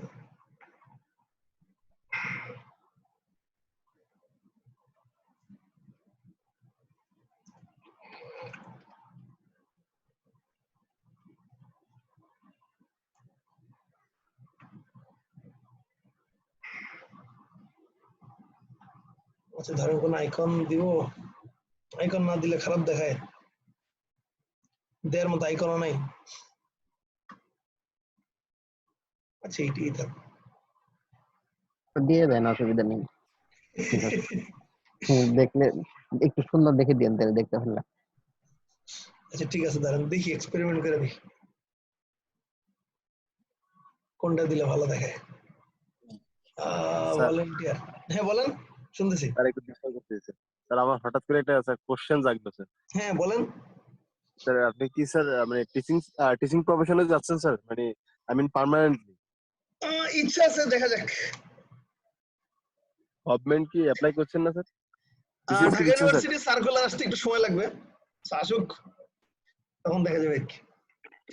আচ্ছা ধরেন কোন আইকন দিব, আইকন না দিলে খারাপ দেখায়, দেওয়ার মতো আইকনও নাই। আচ্ছা এইটাই থাক। দিয়ে দেন, অসুবিধা নেই। ঠিক আছে। দেখলে একটু সুন্দর দেখে দিন, তাহলে দেখতে ভালো লাগে। আচ্ছা ঠিক আছে, দাঁড়ান দেখি, এক্সপেরিমেন্ট করে দেখি কোনটা দিলে ভালো দেখায়। স্যার ভলেন্টিয়ার, হ্যাঁ বলেন, শুনতেছি। স্যার একটু ডিস্টার্ব করতেছে স্যার। আমার হঠাৎ করে একটা স্যার কোশ্চেন জাগলো স্যার। হ্যাঁ বলেন। স্যার আপনি কি স্যার মানে টিচিং প্রফেশনে যাচ্ছেন স্যার? মানে আই মিন পার্মানেন্টলি? ইচ্ছা আছে, দেখা যাক। গভর্নমেন্ট কি অ্যাপ্লাই করছেন না স্যার? টিচিংস কি ঢাকা দিচ্ছেন স্যার? ইউনিভার্সিটি সার্কুলার আসতে একটু সময় লাগবে, আসুক তখন দেখা যাবে।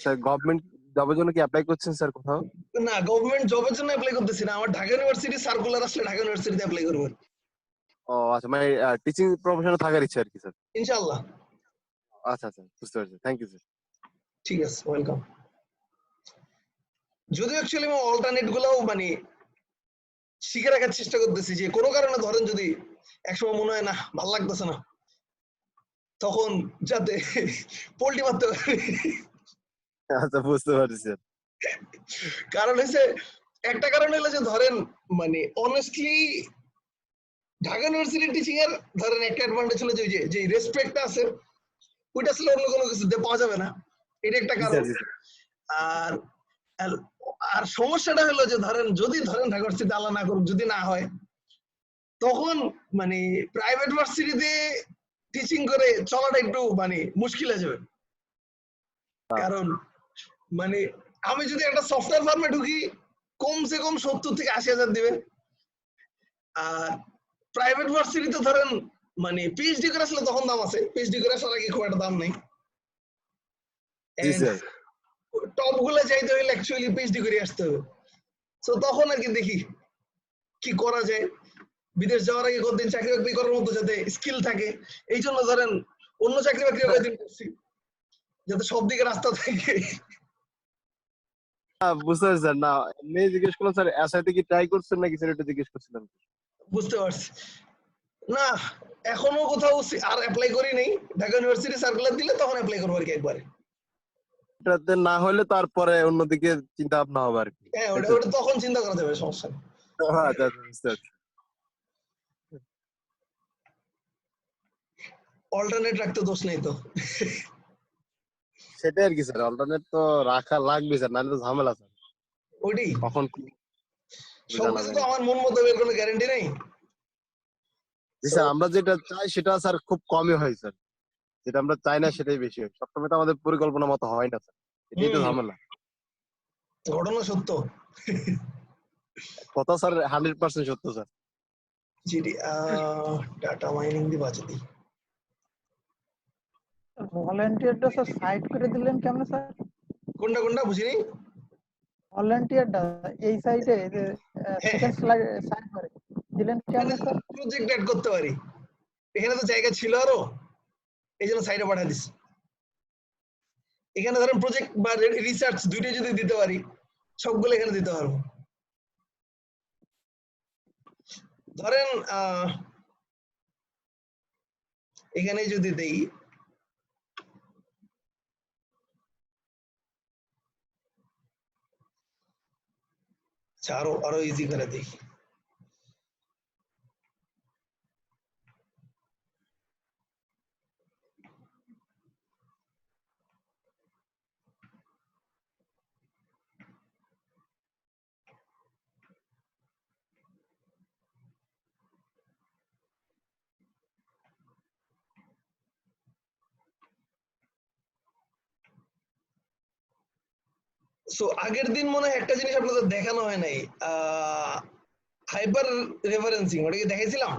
স্যার গভর্নমেন্ট জবের জন্য কি অ্যাপ্লাই করছেন স্যার কোথাও? না, গভর্নমেন্ট জবের জন্য অ্যাপ্লাই করতেছি না, আমার ঢাকা ইউনিভার্সিটি সার্কুলার আসলে ঢাকা ইউনিভার্সিটিতে অ্যাপ্লাই করবো ও আচ্ছা, মানে টিচিং প্রফেশনে থাকার ইচ্ছা আর কি স্যার? ইনশাআল্লাহ। আচ্ছা আচ্ছা, বুঝতে পারছি। Thank you sir. ঠিক আছে, ওয়েলকাম। যদিও অ্যাকচুয়ালি আমি অল্টারনেট গুলাও মানে শিখে রাখার চেষ্টা করতেছি, যে কোনো কারণে ধরেন যদি একসময় মনে হয় না ভাল লাগতেছে না, তখন যাতে পোল্টি মারতে পারে। আচ্ছা বুঝতে পারছি স্যার। কারণ হচ্ছে, একটা কারণ হলো যে ধরেন মানে অনেস্টলি ঢাকা ইউনিভার্সিটি টিচিং এর ধরেন একটা অ্যাডভান্টেজ হলো যে যে রেসপেক্টটা আছে, ওইটা আসলে অন্য কোনো কিছুতে পাওয়া যাবে না, এটা একটা জি কারণ। স্যার, জি স্যার। আর আর আর সমস্যাটা হলো যে ধরেন যদি ধরেন ঢাকা ইউনিভার্সিটি আল্লাহ না করুক যদি না হয়, তখন মানে প্রাইভেট ভার্সিটিতে টিচিং করে চলাটা একটু মানে মুশকিল হয়ে যাবে। কারণ মানে আমি যদি একটা সফটওয়্যার ফার্মে ঢুকি, কমসে কম 70 থেকে 80 হাজার দিবে। আর প্রাইভেট ভার্সিটিতে ধরেন মানে পিএইচডি করে আসলে তখন দাম আছে, পিএইচডি করে আসার আগে খুব একটা দাম নেই। জি স্যার। টপ গুলা যাইতে হলে অ্যাকচুয়ালি পিএইচডি করে আসতে হবে। তো তখন আর কি দেখি কি করা যায়, বিদেশ যাওয়ার আগে কতদিন চাকরি বাকরি করার মতো যাতে স্কিল থাকে, এই জন্য ধরেন অন্য চাকরি বাকরি কয়েকদিন করছি যাতে সব দিকে রাস্তা থাকে। বুঝতে পারছি স্যার। না এমনি জিজ্ঞেস করলাম স্যার, এসআইতে কি ট্রাই করছেন নাকি স্যার, এটা জিজ্ঞেস করছিলাম। বুঝতে পারছি। না এখনো কোথাও আর অ্যাপ্লাই করি নেই, ঢাকা ইউনিভার্সিটি সার্কুলার দিলে তখন অ্যাপ্লাই করবো আর কি একবারে। এটাতে না হলে তারপরে অন্যদিকে চিন্তা ভাবনা হবে আর কি। হ্যাঁ ওটা ওটা তখন চিন্তা করা যাবে, সমস্যা নেই। আচ্ছা আচ্ছা, বুঝতে পারছি। অল্টারনেট রাখতে দোষ নেই তো। সেটাই আর কি স্যার, অল্টারনেট তো রাখা লাগবে স্যার, নাহলে তো ঝামেলা স্যার, ওইটাই কখন কি জানা সবকিছু যায় তো না। আমার মন মতো এর কোনো গ্যারান্টি নেই। জি So, স্যার, আমরা যেটা চাই সেটা স্যার খুব কমই হয় স্যার, যেটা আমরা চাই না সেটাই বেশি হয়, সবসময় তো আমাদের পরিকল্পনা মতো হয় না স্যার, এটাই তো হুম, ঝামেলা। ঘটনা সত্য। কথা স্যার 100% সত্য স্যার। জিডি ডাটা মাইনিং দি বাঁচে দিই। ভলান্টিয়ারটা স্যার সাইড করে দিলেন কেমন স্যার? কোনটা কোনটা বুঝিনি। ভলান্টিয়ারটা এই সাইডে যে হ্যাঁ সেকেন্ড স্লাইড সাইড করে দিলেন কেমন স্যার? প্রজেক্ট অ্যাড করতে পারি, এখানে তো জায়গা ছিল আরো, এই জন্য সাইডে পাঠিয়ে দিস। এখানে ধরেন প্রজেক্ট বা রিসার্চ দুইটাই যদি দিতে পারি, সবগুলো এখানে দিতে পারবো। ধরেন এখানে যদি দেই, আচ্ছা আরো আরো ইজি করে দিই। সো আগের দিন মনে হয় একটা জিনিস আপনাদের দেখানো হয় নাই, হাইপার রেফারেন্সিং, ওটা কি দেখাইছিলাম?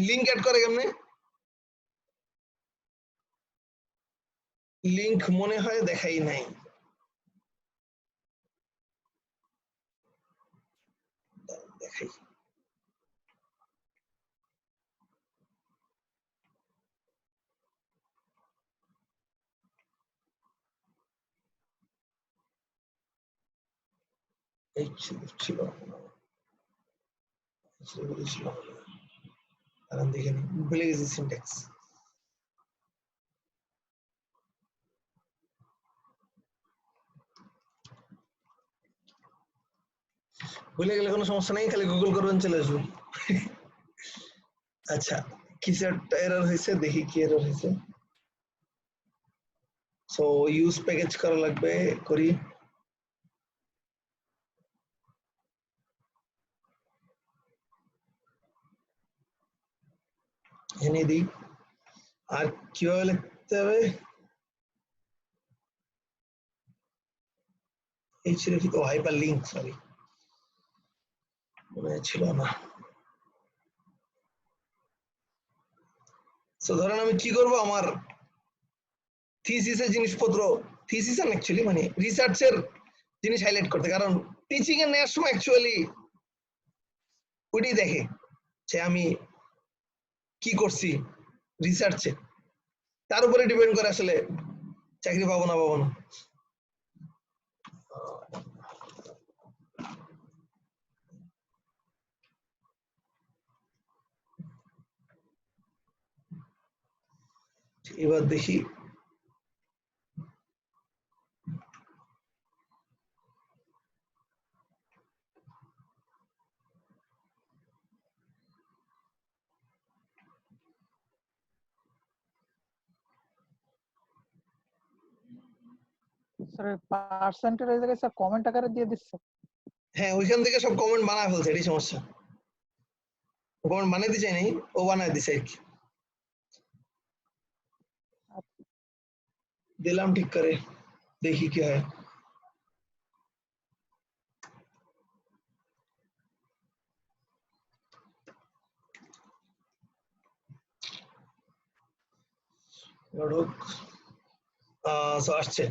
লিঙ্ক অ্যাড করে কেমনে? লিঙ্ক মনে হয় দেখাই নাই। দেখাই, এই ছিল ছিল ছিল, কারণ দেখে নি, ভুলে গেছি সিনট্যাক্স। ভুলে গেলে কোনো সমস্যা নেই, খালি গুগল করবেন চলে আসবে। আচ্ছা, কিছু একটা এরর হয়েছে, দেখি কি এরর হয়েছে। সো ইউজ প্যাকেজ করা লাগবে, করি। এনে দিই। আর কিভাবে লিখতে হবে? এই ছিল কি, ও হাইপার লিঙ্ক, সরি মনে ছিল না। সো ধরেন আমি কি করব, আমার থিসিসের জিনিসপত্র, থিসিস অ্যাকচুয়ালি মানে রিসার্চের জিনিস হাইলাইট করতে, কারণ টিচিং এ নেওয়ার সময় অ্যাকচুয়ালি ওইটাই দেখে যে আমি কি করছি রিসার্চে, তার উপরে ডিপেন্ড করে আসলে চাকরি পাবো না পাবো না। এবার দেখি, স্যার পার্সেন্টের এই জায়গায় স্যার কমেন্ট আকারে দিয়ে দিচ্ছে। হ্যাঁ ওইখান থেকে সব কমেন্ট বানায় ফেলছে, এটাই সমস্যা। কমেন্ট বানাইতে চাই নাই, ও বানায় দিছে আর কি। দিলাম ঠিক করে, দেখি কি হয়। ঢোক, সো আসছে।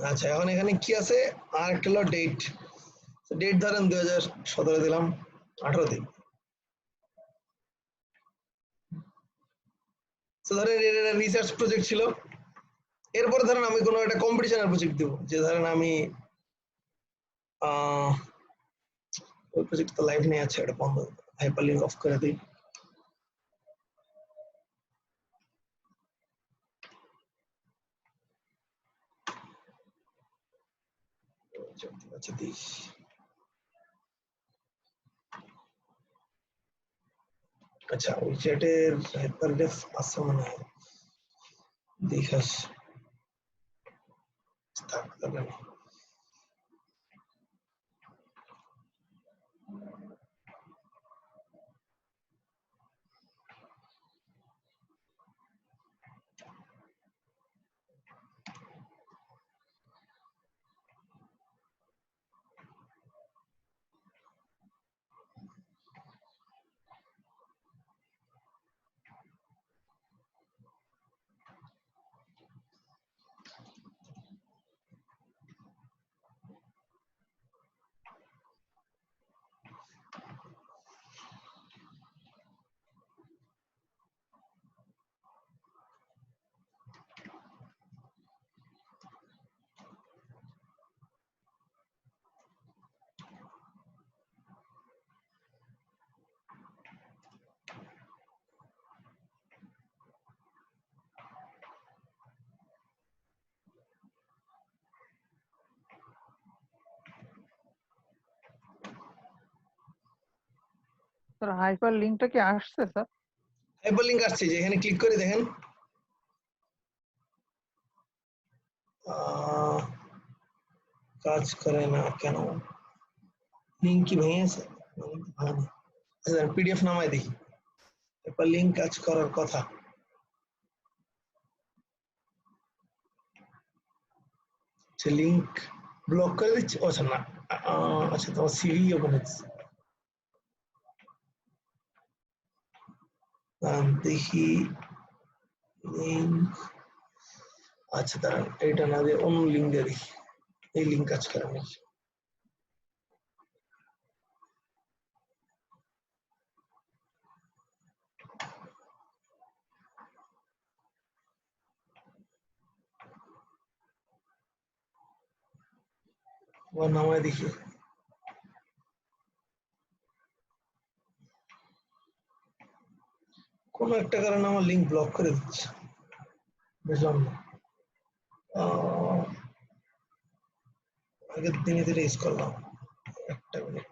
আচ্ছা এখন এখানে কি আছে, আর একটা হলো ডেট। ডেট ধরেন 2017 দিলাম, 18 দিন। তো ধরেন এটা রিসার্চ প্রজেক্ট ছিল, এরপরে ধরেন আমি কোনো একটা কম্পিটিশনের প্রজেক্ট দেবো, যে ধরেন আমি ওই প্রজেক্ট তো লাইভ নেই, আছে এটা বন্ধ, হাইপার লিঙ্ক অফ করে দিই। আচ্ছা দিই, আচ্ছা ওই চ্যাটের হাইপারডেফ আছে মনে হয় দেখাস থাকতে পারে স্যার হাইপার লিঙ্কটা কি আসছে স্যার? হাইপারলিংক আসছে যে এখানে ক্লিক করে দেখেন আহ, কাজ করে না কেন লিঙ্ক কি ভেঙেছে আচ্ছা পিডিএফ নামায় দেখি হাইপারলিংক কাজ করার কথা আচ্ছা লিঙ্ক ব্লক করে দিচ্ছে আচ্ছা না আচ্ছা তোমার সিভি ওপেন হচ্ছে দেখি লিঙ্ক আচ্ছা দাঁড়ান এইটা না দিয়ে অন্য লিঙ্ক দিয়ে দেখি এই লিঙ্ক কাজ করে নাকি আবার নামায় দেখি কোন একটা কারণে আমার লিঙ্ক ব্লক করে দিচ্ছে বুঝলাম না আগে ধীরে ধীরে ইউজ করলাম একটা মিনিট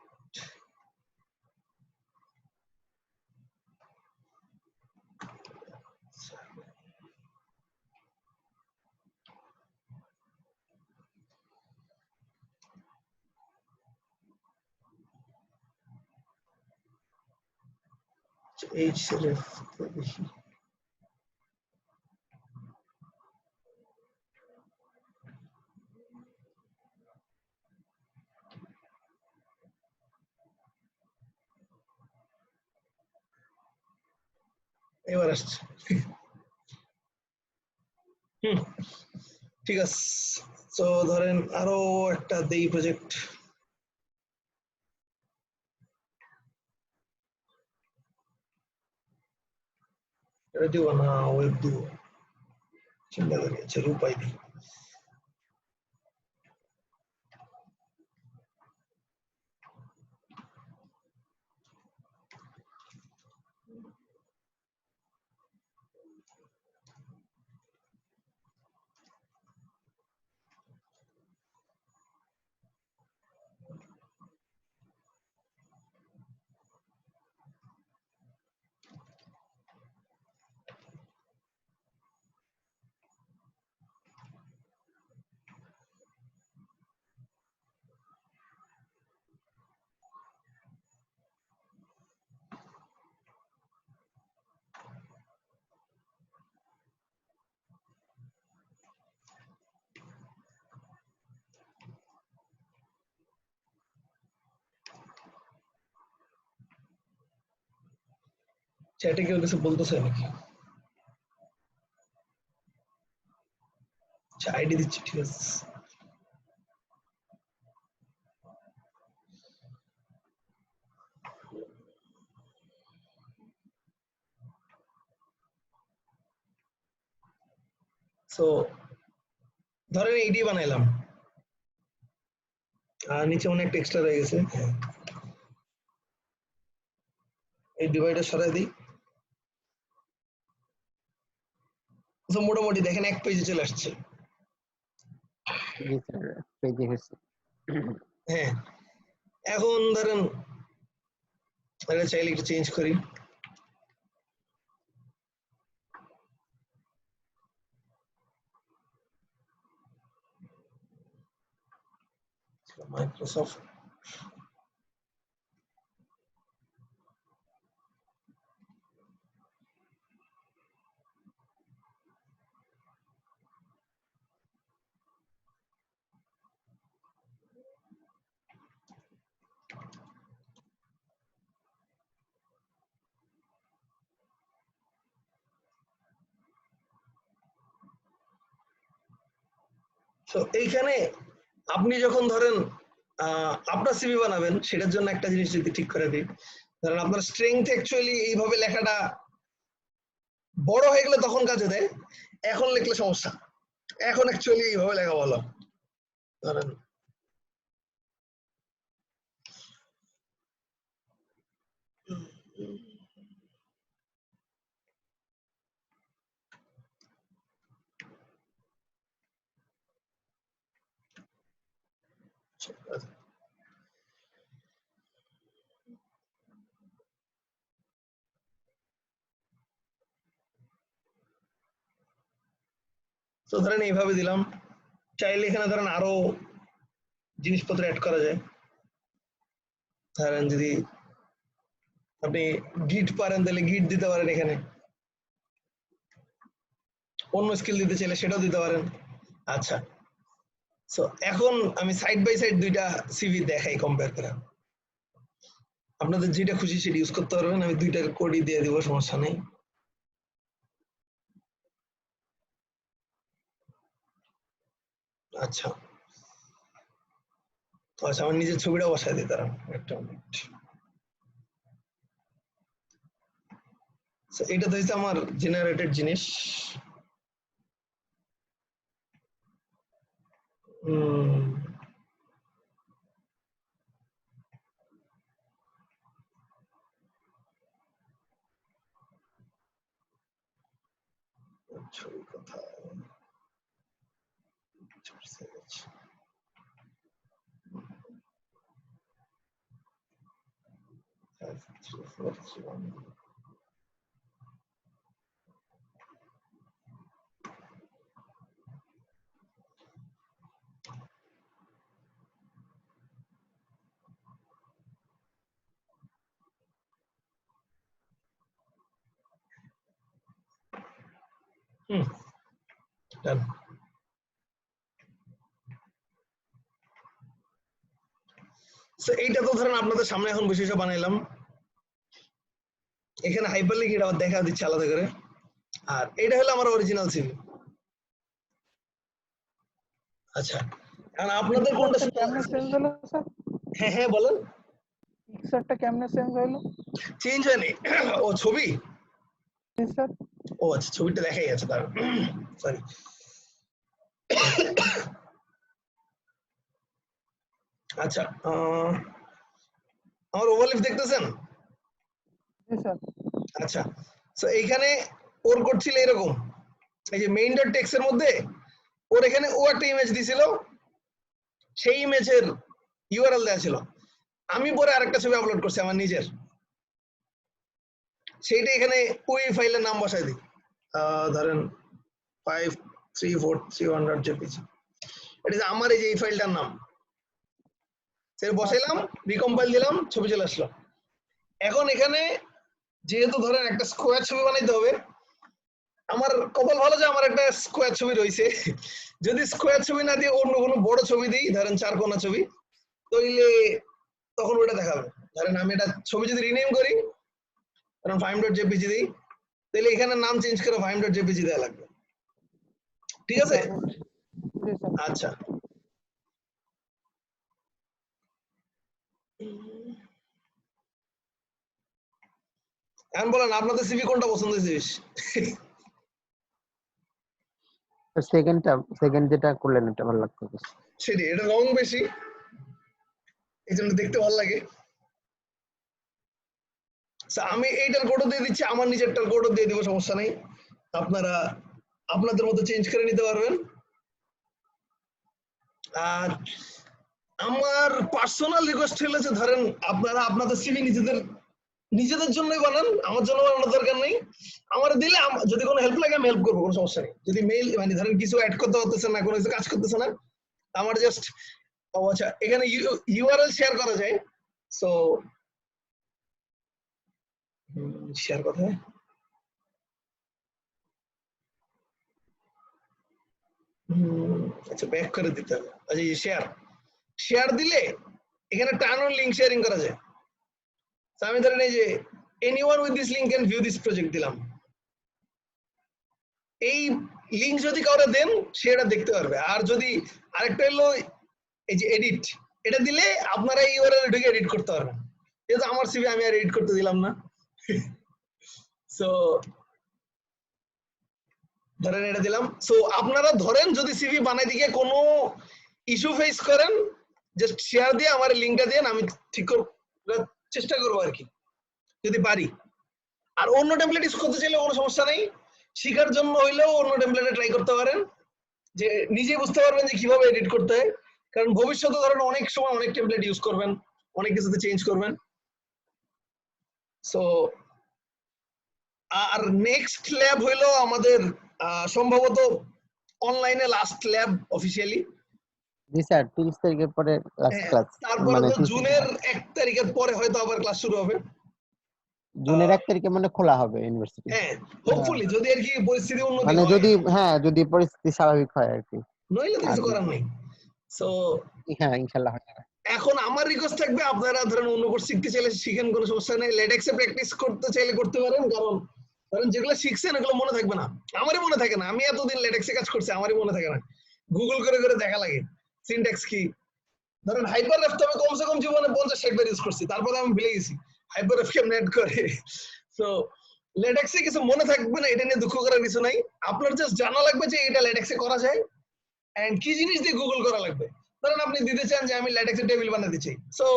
এইচ রেফ দেখি এবার আসছে ঠিক আছে তো ধরেন আরো একটা দেই প্রজেক্ট এটা দিব না ওয়েব দিব চিন্তা করি আচ্ছা রূপাই দিই চ্যাটে কেউ কিছু বলতেছে নাকি আচ্ছা আইডি দিচ্ছি ঠিক আছে সো ধরেন এইডি বানাইলাম আর নিচে অনেক টেক্সচার রয়ে গেছে এই ডিভাইডার সরাই দিই তো মোটামুটি দেখেন এক পেজে চলে আসছে জি স্যার পেজে হয়েছে। হ্যাঁ এখন ধরেন এটা চাইলে একটু চেঞ্জ করি Microsoft. তো এইখানে আপনি যখন ধরেন আপনার সিভি বানাবেন সেটার জন্য একটা জিনিস যদি ঠিক করে দিই, ধরেন আপনার স্ট্রেংথ অ্যাকচুয়ালি এইভাবে লেখাটা বড় হয়ে গেলে তখন কাজে দেয়, এখন লিখলে সমস্যা। এখন অ্যাকচুয়ালি এইভাবে লেখা ভালো। ধরেন তো ধরেন এইভাবে দিলাম, চাইলে এখানে ধরেন আরো জিনিসপত্র অ্যাড করা যায়। ধরেন যদি আপনি গিট পারেন তাহলে গিট দিতে পারেন, এখানে অন্য স্কিল দিতে চাইলে সেটাও দিতে পারেন। আচ্ছা, সো এখন আমি সাইড বাই সাইড দুইটা সিভি দেখাই কম্পেয়ার করে, আপনাদের যেটা খুশি সেটা ইউজ করতে পারবেন। আমি দুইটার কোডই দিয়ে দিব, সমস্যা নেই। আচ্ছা আচ্ছা, আমার নিজের ছবিটা বসাই দিই, তারা একটা মিনিট। এটা তো হচ্ছে আমার জেনারেটেড জিনিস। ছবি কোথায়? Done. এইটা তো ধরেন আপনাদের সামনে এখন বসে বসে বানাইলাম, এখানে হাইপারলিংক এটা আবার দেখা দিচ্ছে আলাদা করে। আর এটা হলো আমার অরিজিনাল সিভি। আচ্ছা, এখন আপনাদের কোনটা কেমনে চেঞ্জ হলো স্যার? হ্যাঁ হ্যাঁ বলেন। পিকচারটা কেমনে চেঞ্জ হলো? চেঞ্জ হয়নি, ও ছবি। স্যার ও আচ্ছা, ছবিটা দেখাই আছে তার, সরি। আচ্ছা, আমার ওভারলিপ দেখতেছেন? স্যার আচ্ছা, সো এইখানে ওর কোড ছিল এরকম, এই যে মেইন ডট টেক্সট এর মধ্যে ওর এখানে ও একটা ইমেজ দিছিল, সেই ইমেজের ইউআরএল দেওয়া ছিল। আমি পরে আরেকটা ছবি আপলোড করছি আমার নিজের, সেইটা এখানে ওই ফাইলের নাম বসাই দিই, ধরেন 53431 jpg। এটা আমার এই যে এই ফাইলটার নাম, সে বসাইলাম, রিকম্পাইল দিলাম, ছবি চলে আসলো। এখন এখানে যেহেতু ধরেন একটা স্কোয়ার ছবি বানাইতে হবে, আমার কপাল ভালো যে আমার একটা স্কোয়ার ছবি রয়েছে। যদি স্কোয়ার ছবি না দিয়ে অন্য কোনো বড় ছবি দিই, ধরেন চারকোনা ছবি, তাইলে তখন ওটা দেখাবে। ধরেন আমি এটা ছবি যদি রিনেম করি, ধরেন 5.jpg দিই, তাহলে এখানে নাম চেঞ্জ করে 5.jpg দেওয়া লাগবে। ঠিক আছে? আচ্ছা, এখন বলেন আপনাদের সিভি কোনটা পছন্দ হয়েছে? সেকেন্ড যেটা করলেন এটা ভালো লাগতো। সেটি, এটা রং বেশি, এই জন্য দেখতে ভালো লাগে। আমি এইটার কোডও দিয়ে দিচ্ছি, আমার নিজেরটার কোডও দিয়ে দিব, সমস্যা নেই। আপনারা আপনাদের মতো চেঞ্জ করে নিতে পারবেন। আর আমার পার্সোনাল রিকোয়েস্ট হলো যে ধরেন আপনারা আপনাদের সিভি নিজেদের জন্যই বানান, আমার জন্য বানানোর দরকার নেই। আমার দিলে যদি কোনো হেল্প লাগে আমি হেল্প করবো, কোনো সমস্যা নেই। যদি মেইল মানে ধরেন কিছু অ্যাড করতে পারতেছেন না, কোনো কিছু কাজ করতেছে না, আমার জাস্ট ও আচ্ছা, এখানে ইউআরএল শেয়ার করা যায়। সো শেয়ার কোথায়? আচ্ছা, ব্যাক করে দিতে হবে। আচ্ছা, শেয়ার দিলে এখানে টার্ন অন লিংক শেয়ারিং করা যায়। আমি ধরেন এই যে anyone with this link can view this project দিলাম। এই লিংক যদি কাউরে দেন সে এটা দেখতে পারবে। আর যদি আরেকটা হলো এই যে এডিট, এটা দিলে আপনারা এই ইউআরএল ঢুকে এডিট করতে পারবেন। যেহেতু আমার সিভি আমি আর এডিট করতে দিলাম না। সো ধরেন এটা দিলাম। সো আপনারা ধরেন যদি সিভি বানাই দিকে কোনো ইস্যু ফেস করেন, জাস্ট শেয়ার দিয়ে আমার লিংকটা দেন, আমি ঠিক করার চেষ্টা করবো আর কি, যদি পারি। আর অন্য টেমপ্লেট ইউজ করতে চাইলে কোনো সমস্যা নেই, শেখার জন্য হইলেও অন্য টেমপ্লেটে ট্রাই করতে পারেন, যে নিজে বুঝতে পারবেন যে কিভাবে এডিট করতে হয়। কারণ ভবিষ্যতে ধরেন অনেক সময় অনেক টেমপ্লেট ইউজ করবেন, অনেক কিছুতে চেঞ্জ করবেন। সো আর নেক্সট ল্যাব হইলো আমাদের সম্ভবত অনলাইনে লাস্ট ল্যাব অফিসিয়ালি। জি স্যার 30 তারিখের পরে লাস্ট ক্লাস, তারপরে মানে তো জুনের 1 তারিখের পরে হয়তো আবার ক্লাস শুরু হবে। জুনের 1 তারিখে মানে খোলা হবে ইউনিভার্সিটি। হ্যাঁ, হোপফুলি যদি আর কি পরিস্থিতি উন্নতি মানে হয়, যদি পরিস্থিতি স্বাভাবিক হয় আর কি, নইলে তো কিছু করার নেই। সো হ্যাঁ ইনশাআল্লাহ হবে। এখন আমার রিকোয়েস্ট থাকবে, আপনারা ধরেন অন্য কোর্স শিখতে চাইলে শিখেন, কোনো সমস্যা নেই। লেটেক্সে প্র্যাকটিস করতে চাইলে করতে পারেন, কারণ ধরেন যেগুলো শিখছেন এগুলো মনে থাকবে না। আমারই মনে থাকে না, আমি এতদিন লেটেক্সে কাজ করছি, আমারই মনে থাকে না। গুগল করে করে দেখা লাগে সিনট্যাক্স কি। ধরেন হাইপাররেফ তো আমি কমসে কম জীবনে 50-60 বার ইউজ করছি, তারপরে আমি ভুলে গেছি হাইপাররেফ কেমনে অ্যাড করে। সো লেটেক্সে কিছু মনে থাকবে না, এটা নিয়ে দুঃখ করার কিছু নাই। আপনার জাস্ট জানা লাগবে যে এটা লেটেক্সে করা যায় এন্ড কি জিনিস দিয়ে গুগল করা লাগবে। ধরেন আপনি দিতে চান যে আমি ল্যাটেক্সে টেবিল বানাতে চাই, so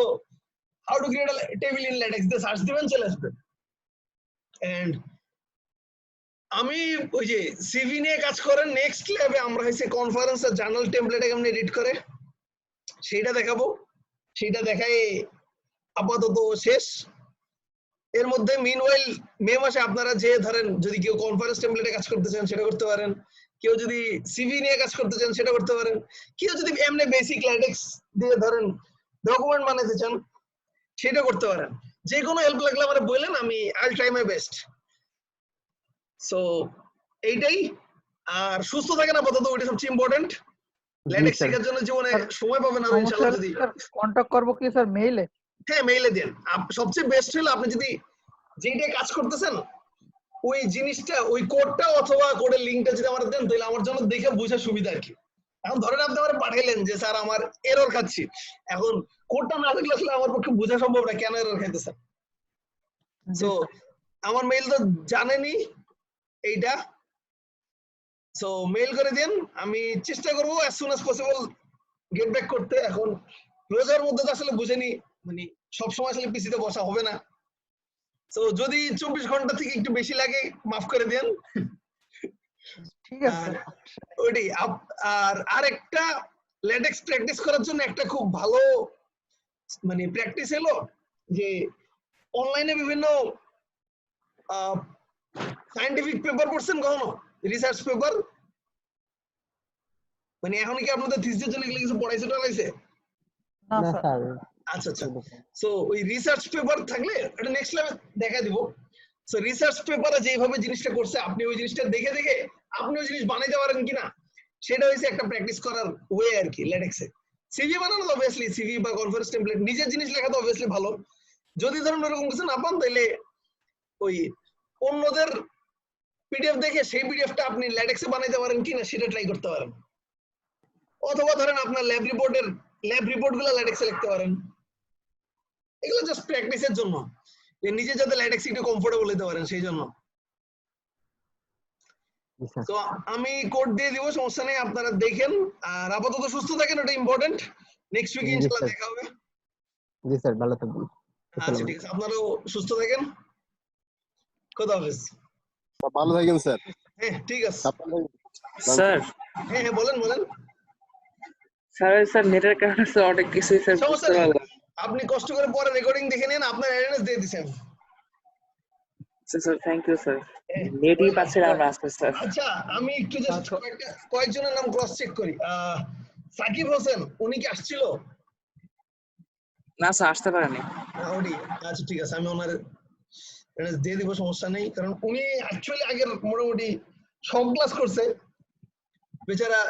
how to create a table in latex দিয়ে সার্চ দিবেন, চলে আসবে। এন্ড আমি ওই যে সিভি নিয়ে কাজ করেন, নেক্সট ল্যাবে আমরা হইছে কনফারেন্স আর জার্নাল টেমপ্লেট কেমনে এডিট করে সেটা দেখাবো। সেটা দেখাই আপাতত শেষ। এর মধ্যে মিনওয়াইল মে মাসে আপনারা যে ধরেন যদি কেউ কনফারেন্স টেমপ্লেটে কাজ করতে চান সেটা করতে পারেন, কেউ যদি সিভি নিয়ে কাজ করতে চান সেটা করতে পারেন, কেউ যদি এমনি বেসিক ল্যাটেক্স দিয়ে ধরেন ডকুমেন্ট বানাতে চান সেটা করতে পারেন। যে কোনো হেল্প লাগলে আমারে বললেন, আমি আইল ট্রাই মাই বেস্ট। সো এইটাই। আর সুস্থ থাকেন আপাতত, ওইটা সবচেয়ে ইম্পর্টেন্ট। ল্যাটেক্স শেখার জন্য জীবনে সময় পাবেন আর ইনশাআল্লাহ। যদি কন্টাক্ট করব কি স্যার মেইলে? হ্যাঁ, মেইলে দেন। সবচেয়ে বেস্ট হলো আপনি যদি যেটা কাজ করতেছেন ওই জিনিসটা, ওই কোডটা অথবা কোডের লিংকটা যদি আমার দেন, তাহলে আমার জন্য দেখে বোঝা সুবিধা আর কি। এখন ধরেন আপনি আমার পাঠাইলেন যে স্যার আমার এরর খাচ্ছি, এখন কোডটা না দেখলে আসলে আমার পক্ষে বোঝা সম্ভব না কেন এরর খাইতেছেন। সো আমার মেইল তো জানেনই এইটা, সো মেইল করে দেন, আমি চেষ্টা করবো as soon as possible get back করতে। এখন রোজার মধ্যে তো আসলে বুঝেনি, মানে সবসময় আসলে পিসিতে বসা হবে না। তো যদি 24 ঘন্টা থেকে একটু বেশি লাগে মাফ করে দেন। ঠিক আছে। ওইটাই। আর আরেকটা ল্যাটেক্স প্র্যাকটিস করার জন্য একটা খুব ভালো মানে প্র্যাকটিস হলো যে অনলাইনে বিভিন্ন সায়েন্টিফিক পেপার পড়ছেন কখনো, রিসার্চ পেপার? মানে এখন কি আপনাদের থিসিসের জন্য কিছু পড়াইছে টলাইছে? না না স্যার। স্যার। আচ্ছা আচ্ছা। সো ওই রিসার্চ পেপার থাকলে এটা নেক্সট লেভেল দেখা দিব। সো রিসার্চ পেপারে যেভাবে জিনিসটা করছে আপনি ওই জিনিসটা দেখে দেখে আপনি ওই জিনিস বানাইতে পারেন কিনা সেটা হইছে একটা প্র্যাকটিস করার ওয়ে আর কি ল্যাটেক্সে। সিভি বানানো তো অবভিয়াসলি, সিভি বা কনফারেন্স টেমপ্লেট নিজের জিনিস লেখা তো অবভিয়াসলি ভালো। যদি ধরুন এরকম কিছু না পান তাহলে ওই অন্যদের পিডিএফ দেখে সেই পিডিএফটা আপনি ল্যাটেক্সে বানাইতে পারেন কিনা সেটা ট্রাই করতে পারেন। অথবা ধরেন আপনার ল্যাব রিপোর্টগুলো ল্যাটেক্সে লিখতে পারেন। এগুলো জাস্ট প্র্যাকটিসের জন্য, যে নিজে যাতে ল্যাটেক্সে একটু কমফোর্টেবল হতে পারেন সেই জন্য। তো আমি কোড দিয়ে দিব, সমস্যা নেই, আপনারা দেখেন। আর আপাতত সুস্থ থাকেন, ওটা ইম্পর্টেন্ট। নেক্সট উইকে ইনশাআল্লাহ দেখা হবে। জি স্যার, ভালো থাকবেন। আচ্ছা ঠিক আছে, আপনারাও সুস্থ থাকেন। খোদা হাফেজ। ভালো থাকেন স্যার। হ্যাঁ ঠিক আছে স্যার। হ্যাঁ হ্যাঁ বলেন বলেন। স্যার নেটের কারণে স্যার অনেক কিছুই স্যার বুঝতে পারলাম। আপনি কষ্ট করে পরে রেকর্ডিং দেখে নেন, আপনার অ্যাটেন্ডেন্স দিয়ে দিছেন। Sir thank you sir. নেটই পাচ্ছে না আমরা আজকে স্যার। আচ্ছা আমি একটু জাস্ট কয়েকজনের নাম ক্রস চেক করি। সাকিব হোসেন উনি কি আসছিল? না স্যার আসতে পারেনি। উনি আচ্ছা ঠিক আছে, আমি ওনার দিয়ে দিব, সমস্যা নেই, কারণ উনি অ্যাকচুয়ালি আগের মোটামুটি সব ক্লাস করছে বেচারা।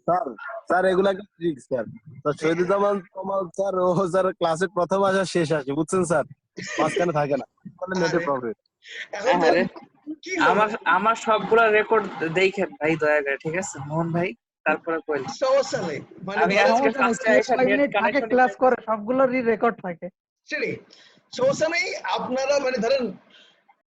স্যার স্যার এগুলা একটা ট্রিক স্যার। স্যার শহীদুজ্জামান তমাল স্যার ও স্যার ক্লাসে প্রথম আসে শেষ আসে, বুঝছেন স্যার, মাঝখানে থাকে না, বলে নেটে প্রবলেম। এখন আরে কি আমার সবগুলা রেকর্ড দেখেন ভাই দয়া করে, ঠিক আছে মোহন ভাই, তারপরে কই সমস্যা নেই, মানে আমি ধরেন আজকে সমস্যা নেই, ফার্স্টে এসে 5 নেট মিনিট থাকে কানেকশন ক্লাস করে, সবগুলোরই রেকর্ড থাকে। সেটাই সমস্যা নেই। আপনারা মানে ধরেন